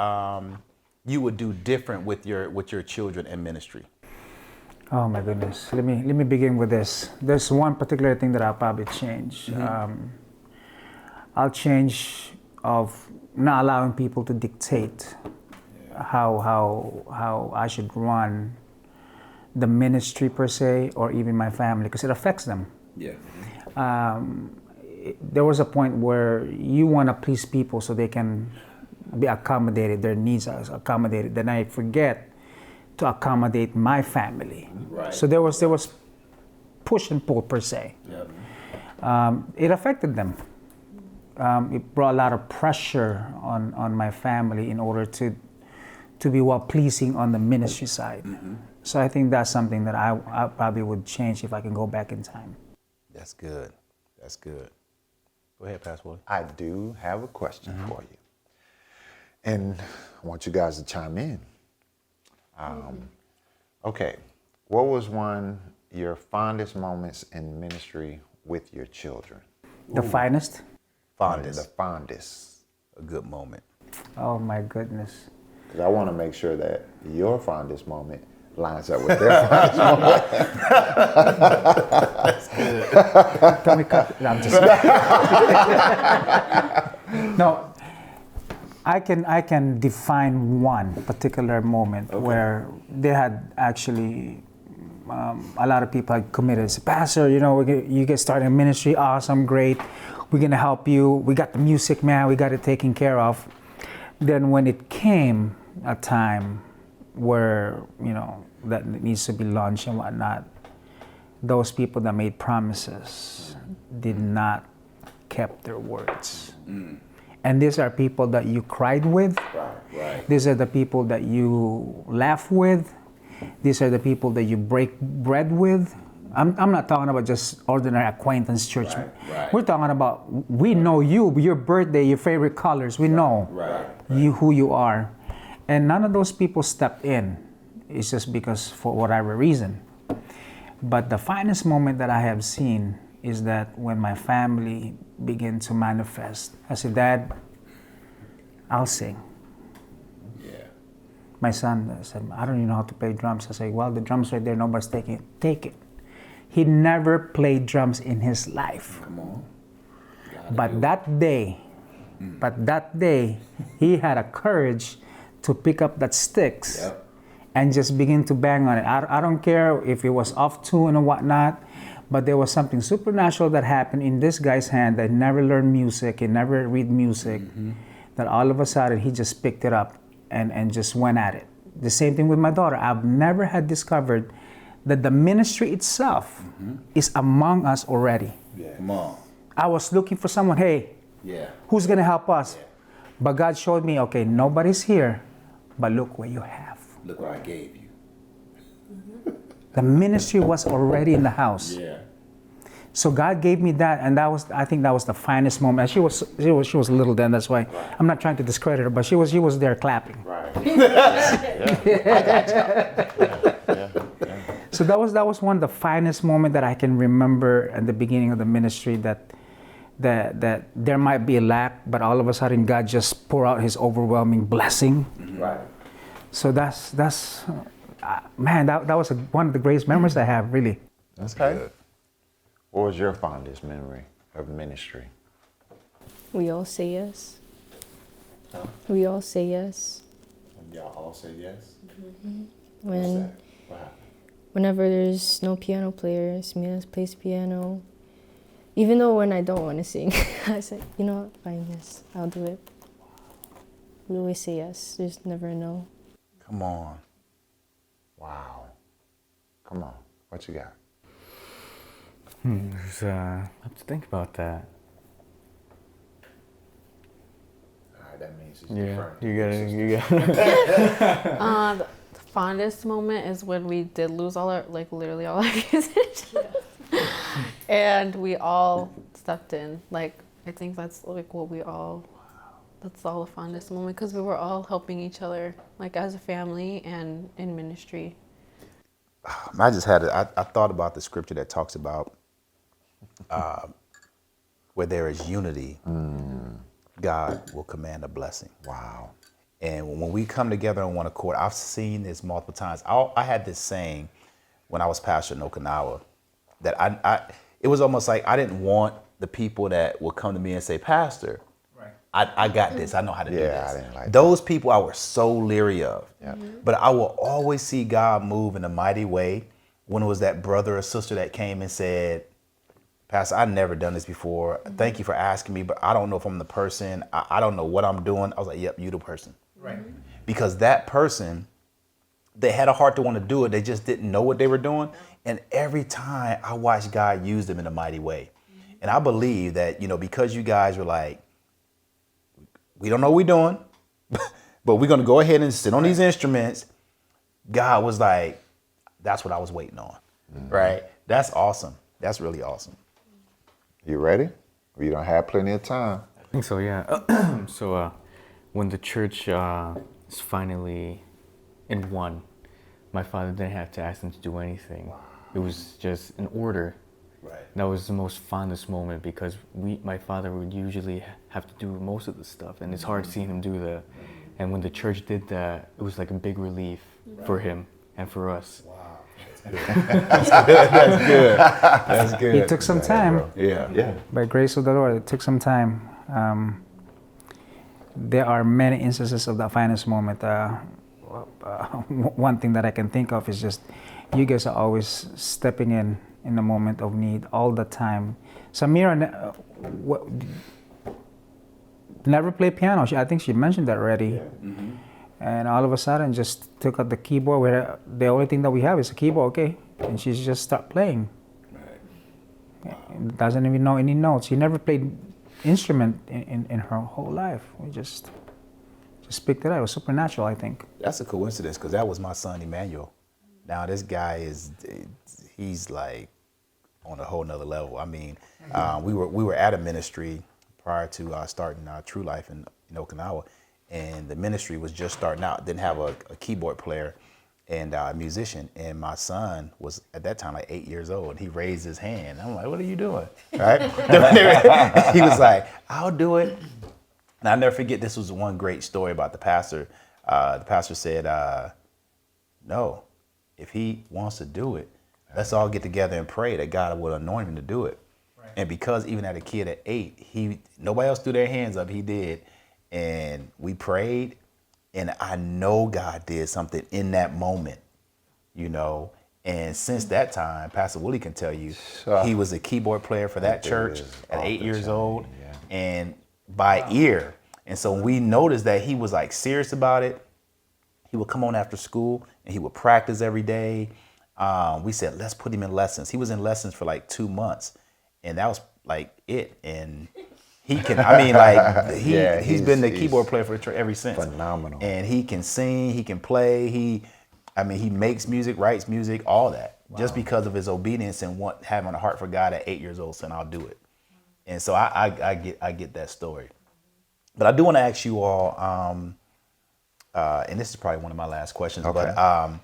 you would do different with your children in ministry? Oh my goodness! Let me begin with this. There's one particular thing that I'll probably change. I'll change of not allowing people to dictate how I should run the ministry per se, or even my family, because it affects them. Yeah. There was a point where you want to please people so they can be accommodated, their needs are accommodated. Then I forget to accommodate my family. Right. So there was push and pull per se. Yep. It affected them. It brought a lot of pressure on my family in order to be well pleasing on the ministry side. So I think that's something that I probably would change if I can go back in time. That's good. That's good. Go ahead, Pastor Willie. I do have a question for you. And I want you guys to chime in. Okay, what was your fondest moments in ministry with your children? The finest? The fondest. A good moment. Oh my goodness. Because I want to make sure that your fondest moment lines up with their fondest moment. Can we cut? No, I'm just No, I can define one particular moment where they had actually a lot of people had committed. Said, Pastor, you get started in ministry, awesome, great. We're gonna help you. We got the music, man. We got it taken care of. Then when it came a time where that needs to be launched and whatnot, those people that made promises did not keep their words. And these are people that you cried with. Right. These are the people that you laugh with. These are the people that you break bread with. I'm not talking about just ordinary acquaintance church. Right. We're talking about, we know you, your birthday, your favorite colors. We know who you are. And none of those people stepped in. It's just because for whatever reason. But the finest moment that I have seen is that when my family began to manifest. I said, Dad, I'll sing. Yeah. My son said, I don't even know how to play drums. I said, well, the drums right there, nobody's taking it. Take it. He never played drums in his life. Come on. But that day, he had a courage to pick up that sticks and just begin to bang on it. I don't care if it was off tune or whatnot, but there was something supernatural that happened in this guy's hand that never learned music, he never read music, that all of a sudden he just picked it up and just went at it. The same thing with my daughter. I've never had discovered that the ministry itself is among us already. Yeah. Come on. I was looking for someone, hey, who's gonna help us? But God showed me, okay, nobody's here, but look what you have. Look what I gave you. The ministry was already in the house. Yeah. So God gave me that, and I think that was the finest moment. She was little then, that's why I'm not trying to discredit her, but she was there clapping. Right. So that was one of the finest moments that I can remember at the beginning of the ministry, that there might be a lack, but all of a sudden God just pour out His overwhelming blessing. Right. So that's man, that was one of the greatest memories I have, really. That's good. What was your fondest memory of ministry? We all say yes. Huh? We all say yes. And y'all all say yes? When What happened? whenever there's no piano players, Mia plays piano. Even though when I don't want to sing, I say, you know what, fine, yes, I'll do it. We always say yes. There's never a no. Come on. Wow. Come on. What you got? I have to think about that. All right, that means You got it. The fondest moment is when we did lose literally all our musicians. And we all stepped in. I think that's that's all the fondest moment, because we were all helping each other, as a family and in ministry. I just had I thought about the scripture that talks about where there is unity, God will command a blessing. Wow. And when we come together on one accord, I've seen this multiple times. I had this saying when I was pastor in Okinawa, that it was almost like I didn't want the people that would come to me and say, Pastor, I got this. I know how to do this. I didn't like Those people I was so leery of. Yeah. But I will always see God move in a mighty way when it was that brother or sister that came and said, Pastor, I've never done this before. Thank you for asking me, but I don't know if I'm the person. I don't know what I'm doing. I was like, yep, you the person. Right. Because that person, they had a heart to want to do it. They just didn't know what they were doing. And every time I watched God use them in a mighty way. And I believe that, because you guys were like, we don't know what we're doing, but we're going to go ahead and sit on these instruments. God was like, that's what I was waiting on. Right? That's awesome. That's really awesome. You ready? We don't have plenty of time. I think so, yeah. So when the church is finally in one, my father didn't have to ask them to do anything. It was just an order. Right. That was the most fondest moment because my father would usually have to do most of the stuff, and it's hard seeing him do that. And when the church did that, it was like a big relief for him and for us. Wow. That's good. That's good. It took some time. Yeah. By grace of the Lord, it took some time. There are many instances of that finest moment. One thing that I can think of is just you guys are always stepping in the moment of need all the time. Samira never played piano. I think she mentioned that already. Yeah. Mm-hmm. And all of a sudden just took out the keyboard where the only thing that we have is a keyboard, okay? And she just started playing. Right. Wow. Doesn't even know any notes. She never played instrument in her whole life. We just picked it up. It was supernatural, I think. That's a coincidence because that was my son Emmanuel. Now this guy he's like on a whole nother level. I mean, we were at a ministry prior to starting True Life in Okinawa. And the ministry was just starting out, didn't have a keyboard player and a musician. And my son was at that time like 8 years old. He raised his hand. I'm like, what are you doing? Right? He was like, I'll do it. And I'll never forget, this was one great story about the pastor. The pastor said, no, if he wants to do it, let's all get together and pray that God will anoint him to do it. Right. And because even at a kid at 8, nobody else threw their hands up, he did. And we prayed, and I know God did something in that moment, And since that time, Pastor Willie can tell you, he was a keyboard player for that church at 8 years old, and by ear. And so we noticed that he was like serious about it. He would come on after school, and he would practice every day. We said, let's put him in lessons. He was in lessons for like 2 months, and that was like it. And he can, he's been the keyboard player for the church ever since. Phenomenal. And he can sing, he can play, he makes music, writes music, all that. Wow. Just because of his obedience and having a heart for God at 8 years old, saying I'll do it. And so I get that story. But I do want to ask you all, and this is probably one of my last questions, okay. But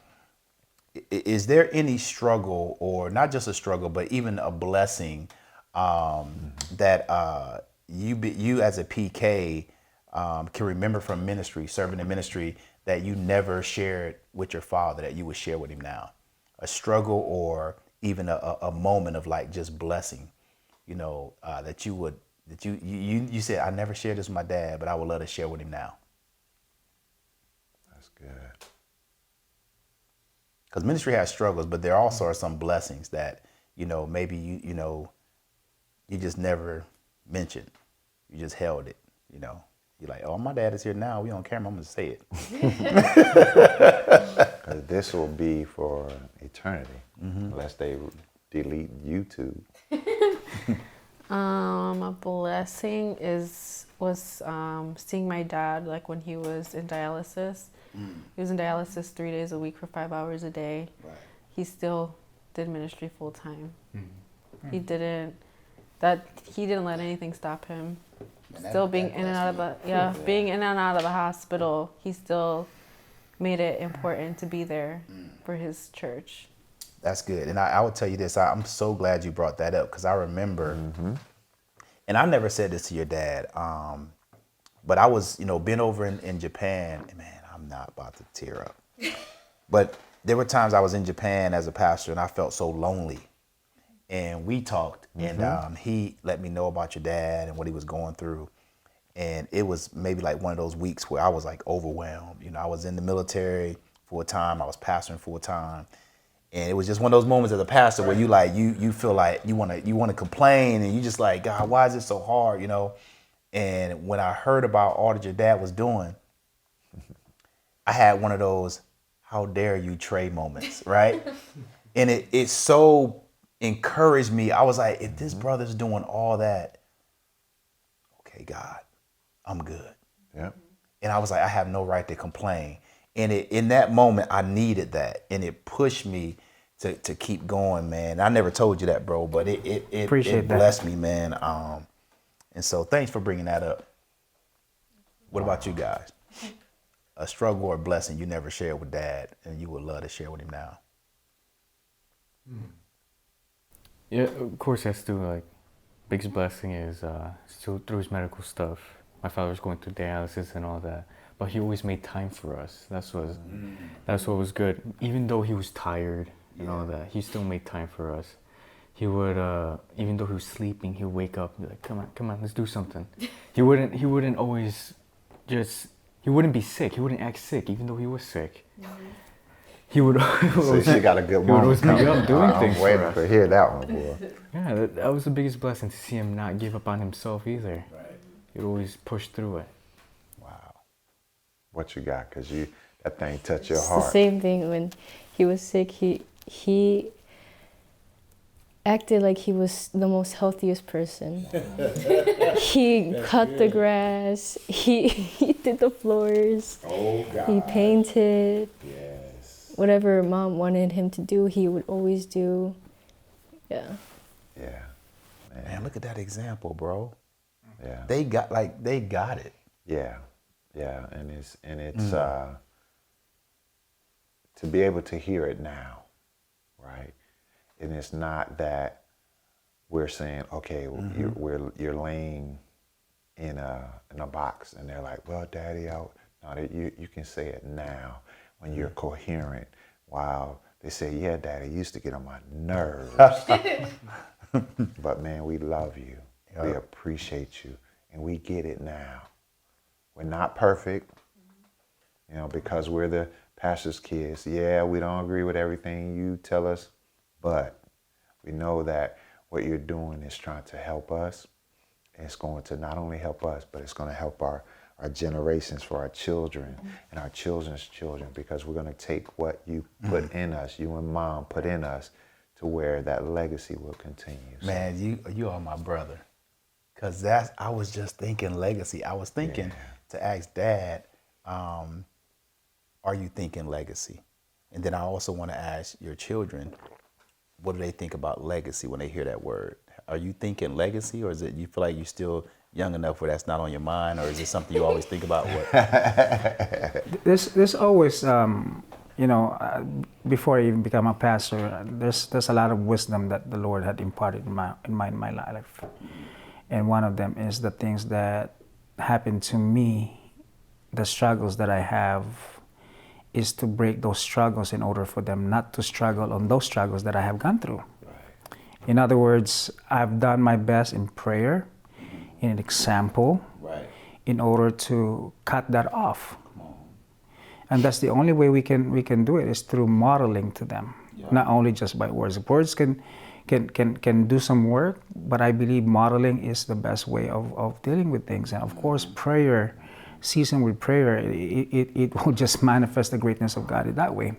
is there any struggle, or not just a struggle, but even a blessing that you as a PK can remember from ministry, serving in ministry, that you never shared with your father that you would share with him now? A struggle, or even a moment of like just blessing, that you said, I never shared this with my dad, but I would love to share with him now. That's good. Because ministry has struggles, but there also are some blessings that, maybe you just never mentioned. You just held it, You're like, oh, my dad is here now. We on camera. I'm going to say it. This will be for eternity, unless they delete YouTube. A blessing was seeing my dad, like when he was in dialysis. He was in dialysis 3 days a week for 5 hours a day. Right. He still did ministry full time. He didn't let anything stop him. Being in and out of the hospital, he still made it important to be there for his church. That's good. And I would tell you this, I'm so glad you brought that up, because I remember, and I never said this to your dad, but I was, been over in Japan, and man, I'm not about to tear up. But there were times I was in Japan as a pastor, and I felt so lonely. And we talked, and he let me know about your dad and what he was going through. And it was maybe like one of those weeks where I was like overwhelmed. I was in the military full time, I was pastoring full time. And it was just one of those moments as a pastor where you feel like you want to complain, and you just like, God, why is it so hard, And when I heard about all that your dad was doing, I had one of those, how dare you, Trey moments, right? And it so encouraged me. I was like, if this brother's doing all that, okay, God, I'm good. Yeah. And I was like, I have no right to complain. And in that moment, I needed that, and it pushed me to keep going, man. I never told you that, bro, but it blessed me, man. And so thanks for bringing that up. What about you guys? A struggle or blessing you never shared with Dad and you would love to share with him now? Yeah, of course, that's still like biggest blessing is still through his medical stuff. My father's going through dialysis and all that, but he always made time for us. That's what was good. Even though he was tired and all that, he still made time for us. He would, even though he was sleeping, he'd wake up and be like, come on, let's do something. He wouldn't always he wouldn't be sick. He wouldn't act sick, even though he was sick. He would. So she got a good He would moment always be coming. up doing things I'm waiting for us. to hear that one, boy. Yeah, that was the biggest blessing, to see him not give up on himself either. Right. He'd always push through it. Wow. What you got? Because that thing touched your It's the heart. same thing when he was sick. He acted like he was the most healthiest person. He cut the grass. He did the floors. Oh, God. He painted. Yes. Whatever mom wanted him to do, he would always do. Yeah. Yeah. Man, look at that example, bro. Yeah. They got it. Yeah. Yeah. And it's to be able to hear it now, right? And it's not that we're saying, okay, you're laying in a box, and they're like, well, Daddy, no, you can say it now when you're coherent. Wow, they say, yeah, Daddy, you used to get on my nerves, but man, we love you, we appreciate you, and we get it now. We're not perfect, because we're the pastor's kids. Yeah, we don't agree with everything you tell us. But we know that what you're doing is trying to help us. And it's going to not only help us, but it's going to help our generations, for our children and our children's children, because we're going to take what you put in us, you and Mom put in us, to where that legacy will continue. Man, you are my brother. Because I was just thinking legacy. I was thinking to ask Dad, are you thinking legacy? And then I also want to ask your children, what do they think about legacy when they hear that word? Are you thinking legacy, or is it you feel like you're still young enough where that's not on your mind, or is it something you always think about? There's always, before I even become a pastor, there's a lot of wisdom that the Lord had imparted in my life, and one of them is the things that happened to me, the struggles that I have, is to break those struggles in order for them not to struggle on those struggles that I have gone through. Right. In other words, I've done my best in prayer, in an example, in order to cut that off. And that's the only way we can do it, is through modeling to them, not only just by words. Words can do some work, but I believe modeling is the best way of dealing with things. And of course, prayer, seasoned with prayer, it will just manifest the greatness of God in that way.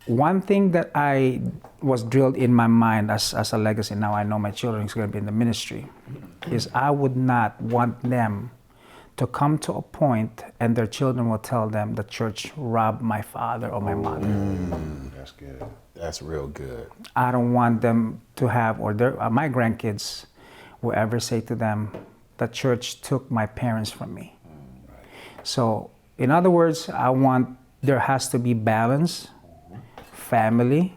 One thing that I was drilled in my mind as a legacy, now I know my children is going to be in the ministry, is I would not want them to come to a point and their children will tell them the church robbed my father or my mother. That's good. That's real good. I don't want them to have, or my grandkids will ever say to them, the church took my parents from me. So, in other words, there has to be balance, family,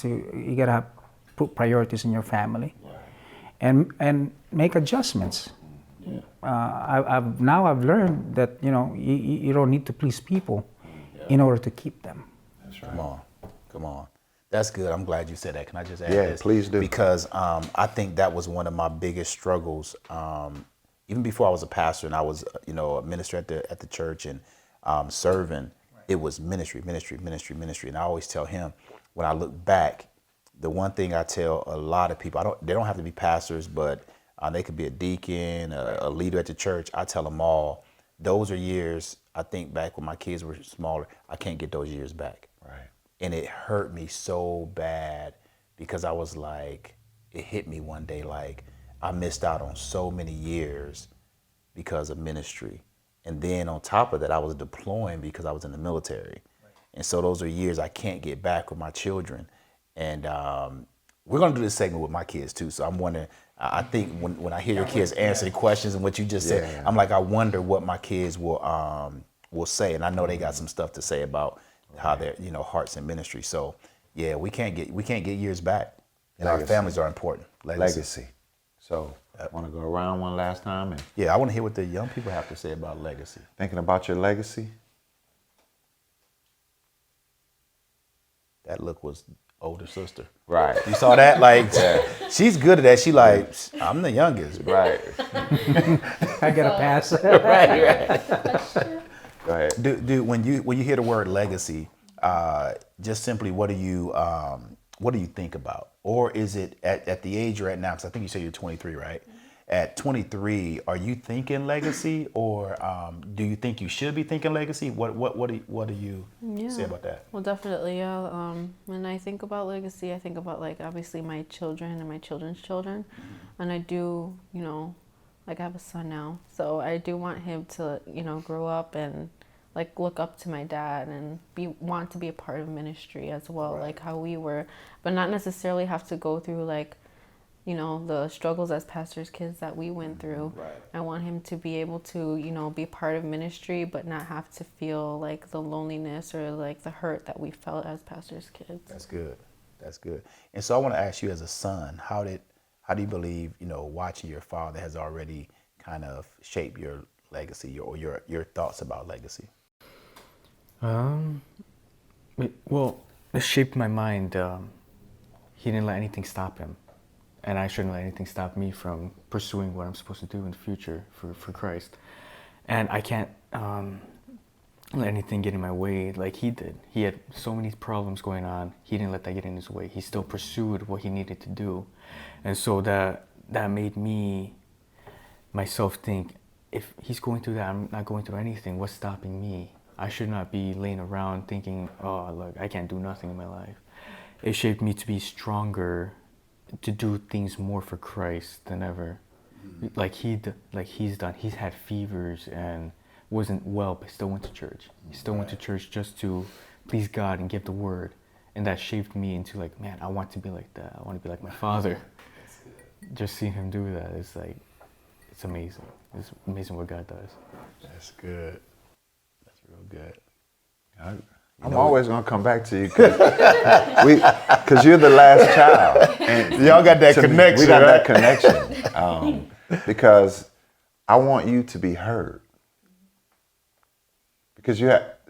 you gotta put priorities in your family, and make adjustments. I've learned that you don't need to please people in order to keep them. That's right. Come on. That's good. I'm glad you said that. Can I just add this? Yeah, please do. Because I think that was one of my biggest struggles. Even before I was a pastor and I was, a minister at the church and serving, it was ministry. And I always tell him, when I look back, the one thing I tell a lot of people, they don't have to be pastors, but they could be a deacon, a leader at the church. I tell them all, those are years, I think back when my kids were smaller, I can't get those years back. Right. And it hurt me so bad, because I was like, it hit me one day, like I missed out on so many years because of ministry. And then on top of that, I was deploying because I was in the military. Right. And so those are years I can't get back with my children. And we're going to do this segment with my kids too. So I'm wondering, I think when I hear your kids answer the questions and what you just said, Yeah. I'm like, I wonder what my kids will say, and I know they got some stuff to say about how their hearts and ministry. So yeah, we can't get years back, and our Legacy. families are important. Legacy. So want to go around one last time and Yeah, I want to hear what the young people have to say about legacy. thinking about your legacy. That look was older sister. Right. You saw that? Like, she's good at that. She like, I'm the youngest. Right. I get a pass. Go ahead. Dude, when you hear the word legacy, just simply what do you think about? Or is it at the age you're at now? Because I think you said you're 23, right? At 23, are you thinking legacy, or do you think you should be thinking legacy? What do you say about that? Well, definitely, yeah. When I think about legacy, I think about like obviously my children and my children's children, and I do, like I have a son now, so I do want him to, grow up and like look up to my dad and want to be a part of ministry as well, like how we were, but not necessarily have to go through like, the struggles as pastors' kids that we went through. Right. I want him to be able to, be part of ministry, but not have to feel like the loneliness or like the hurt that we felt as pastors' kids. That's good. That's good. And so I want to ask you, as a son, how do you believe, watching your father has already kind of shaped your legacy or your thoughts about legacy? It shaped my mind. He didn't let anything stop him. And I shouldn't let anything stop me from pursuing what I'm supposed to do in the future for Christ. And I can't let anything get in my way like he did. He had so many problems going on. He didn't let that get in his way. He still pursued what he needed to do. And so that made myself think, if he's going through that, I'm not going through anything. What's stopping me? I should not be laying around thinking, oh, look, I can't do nothing in my life. It shaped me to be stronger, to do things more for Christ than ever. Like he's done. He's had fevers and wasn't well, but still went to church. He still went to church just to please God and give the word. And that shaped me into like, man, I want to be like that. I want to be like my father. Just seeing him do that, it's like, it's amazing. It's amazing what God does. That's good. That's real good. I'm always gonna come back to you because you're the last child, and Y'all got that to me, connection, we got right? that connection because I want you to be heard. Because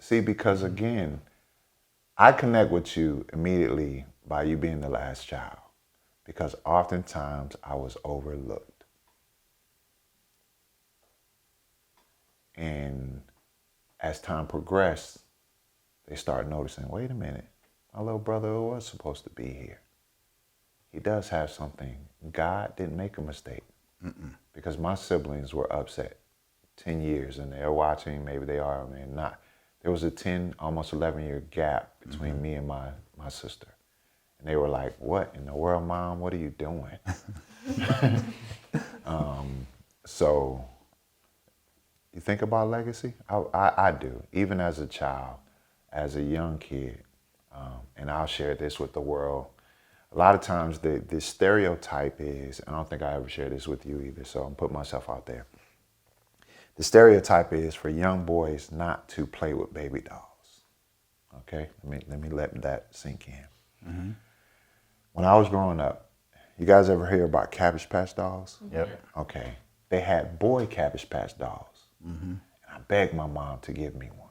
because again, I connect with you immediately by you being the last child, because oftentimes I was overlooked, and as time progressed, they start noticing, wait a minute, my little brother was supposed to be here. He does have something. God didn't make a mistake. Because my siblings were upset 10 years and they're watching, maybe they are, maybe not. There was a 10, almost 11-year gap between me and my sister. And they were like, what in the world, Mom, what are you doing? So you think about legacy? I do, even as a child. As a young kid, and I'll share this with the world. A lot of times the stereotype is, I don't think I ever shared this with you either, so I'm putting myself out there. The stereotype is for young boys not to play with baby dolls. Okay, let me let that sink in. When I was growing up, you guys ever hear about Cabbage Patch dolls? Yep. Okay, they had boy Cabbage Patch dolls, and I begged my mom to give me one.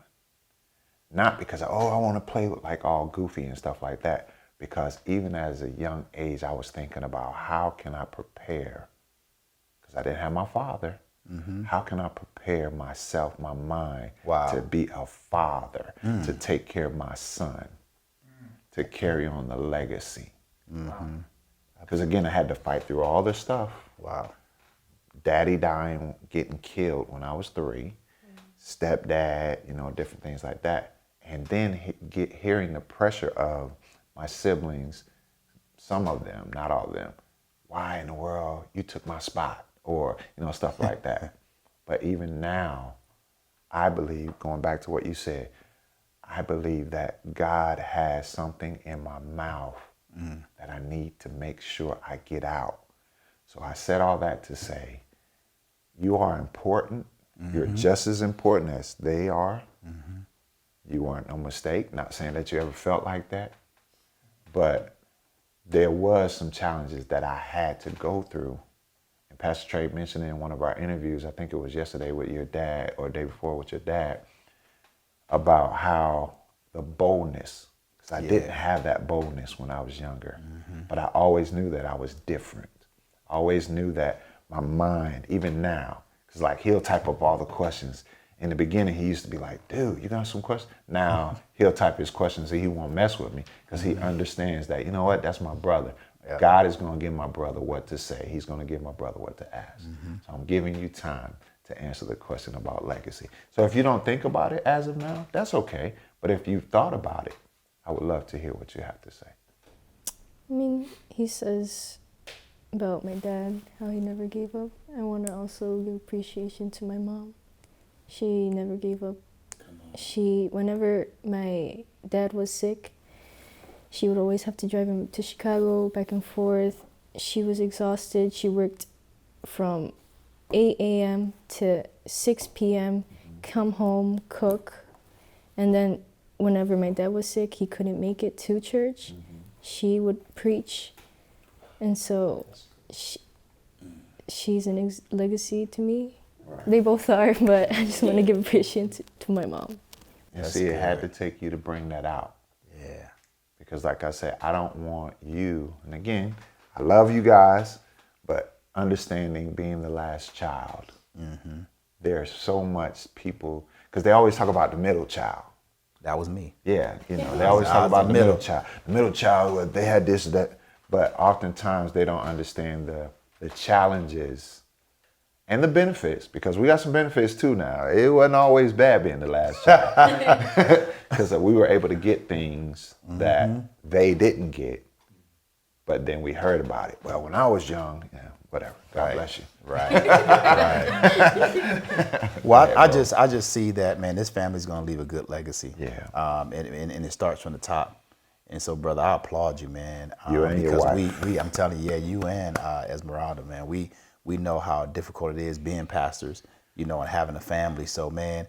Not because, I want to play with like all goofy and stuff like that. Because even as a young age, I was thinking about how can I prepare, because I didn't have my father. How can I prepare myself, my mind, to be a father, to take care of my son, to carry on the legacy? Because again, I had to fight through all this stuff. Wow. Daddy dying, getting killed when I was 3. Stepdad, different things like that. And then hearing the pressure of my siblings, some of them, not all of them, why in the world you took my spot, or stuff like that. But even now, I believe, going back to what you said, I believe that God has something in my mouth that I need to make sure I get out. So I said all that to say, you are important. You're just as important as they are. You weren't no mistake. Not saying that you ever felt like that, but there was some challenges that I had to go through. And Pastor Trey mentioned in one of our interviews, I think it was yesterday with your dad or the day before with your dad, about how the boldness, because I didn't have that boldness when I was younger, but I always knew that I was different. I always knew that my mind, even now, because like he'll type up all the questions. In the beginning, he used to be like, dude, you got some questions? Now he'll type his questions and he won't mess with me because he understands that, you know what, that's my brother. Yep. God is going to give my brother what to say. He's going to give my brother what to ask. So I'm giving you time to answer the question about legacy. So if you don't think about it as of now, that's okay. But if you've thought about it, I would love to hear what you have to say. I mean, he says about my dad, how he never gave up. I want to also give appreciation to my mom. She never gave up. Whenever my dad was sick, she would always have to drive him to Chicago, back and forth. She was exhausted. She worked from 8 a.m. to 6 p.m., come home, cook. And then whenever my dad was sick, he couldn't make it to church. She would preach. And so she's a legacy to me. Right. They both are, but I just want to give appreciation to my mom. And see, it had to take you to bring that out. Yeah. Because like I said, I don't want you, and again, I love you guys, but understanding being the last child, there's so much people, because they always talk about the middle child. That was me. Yeah, you know, they always talk about the middle child. The middle child, they had this, that, but oftentimes they don't understand the challenges and the benefits, because we got some benefits too now. It wasn't always bad being the last child, because we were able to get things that they didn't get, but then we heard about it. Well, when I was young, yeah, whatever. God bless you. Right. Well, I just see that, man, this family's gonna leave a good legacy. Yeah. And it starts from the top. And so, brother, I applaud you, man. You and your wife. We I'm telling you, yeah, you and Esmeralda, man, we know how difficult it is being pastors, you know, and having a family. So, man,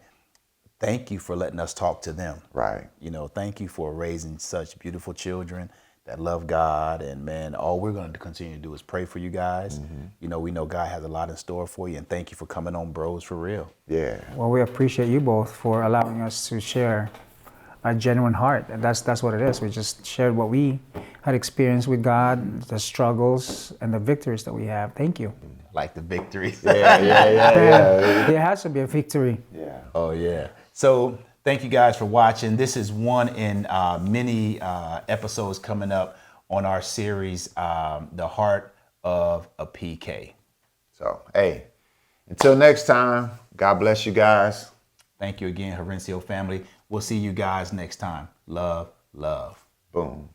thank you for letting us talk to them. Right. You know, thank you for raising such beautiful children that love God. And, man, all we're going to continue to do is pray for you guys. You know, we know God has a lot in store for you. And thank you for coming on Bros for Real. Yeah. Well, we appreciate you both for allowing us to share a genuine heart. And that's what it is. We just shared what we had experienced with God, the struggles and the victories that we have. Thank you. Like the victories. Yeah. There has to be a victory. Yeah. Oh, yeah. So thank you guys for watching. This is one in many episodes coming up on our series, The Heart of a PK. So, hey, until next time, God bless you guys. Thank you again, Jarencio family. We'll see you guys next time. Love, love. Boom.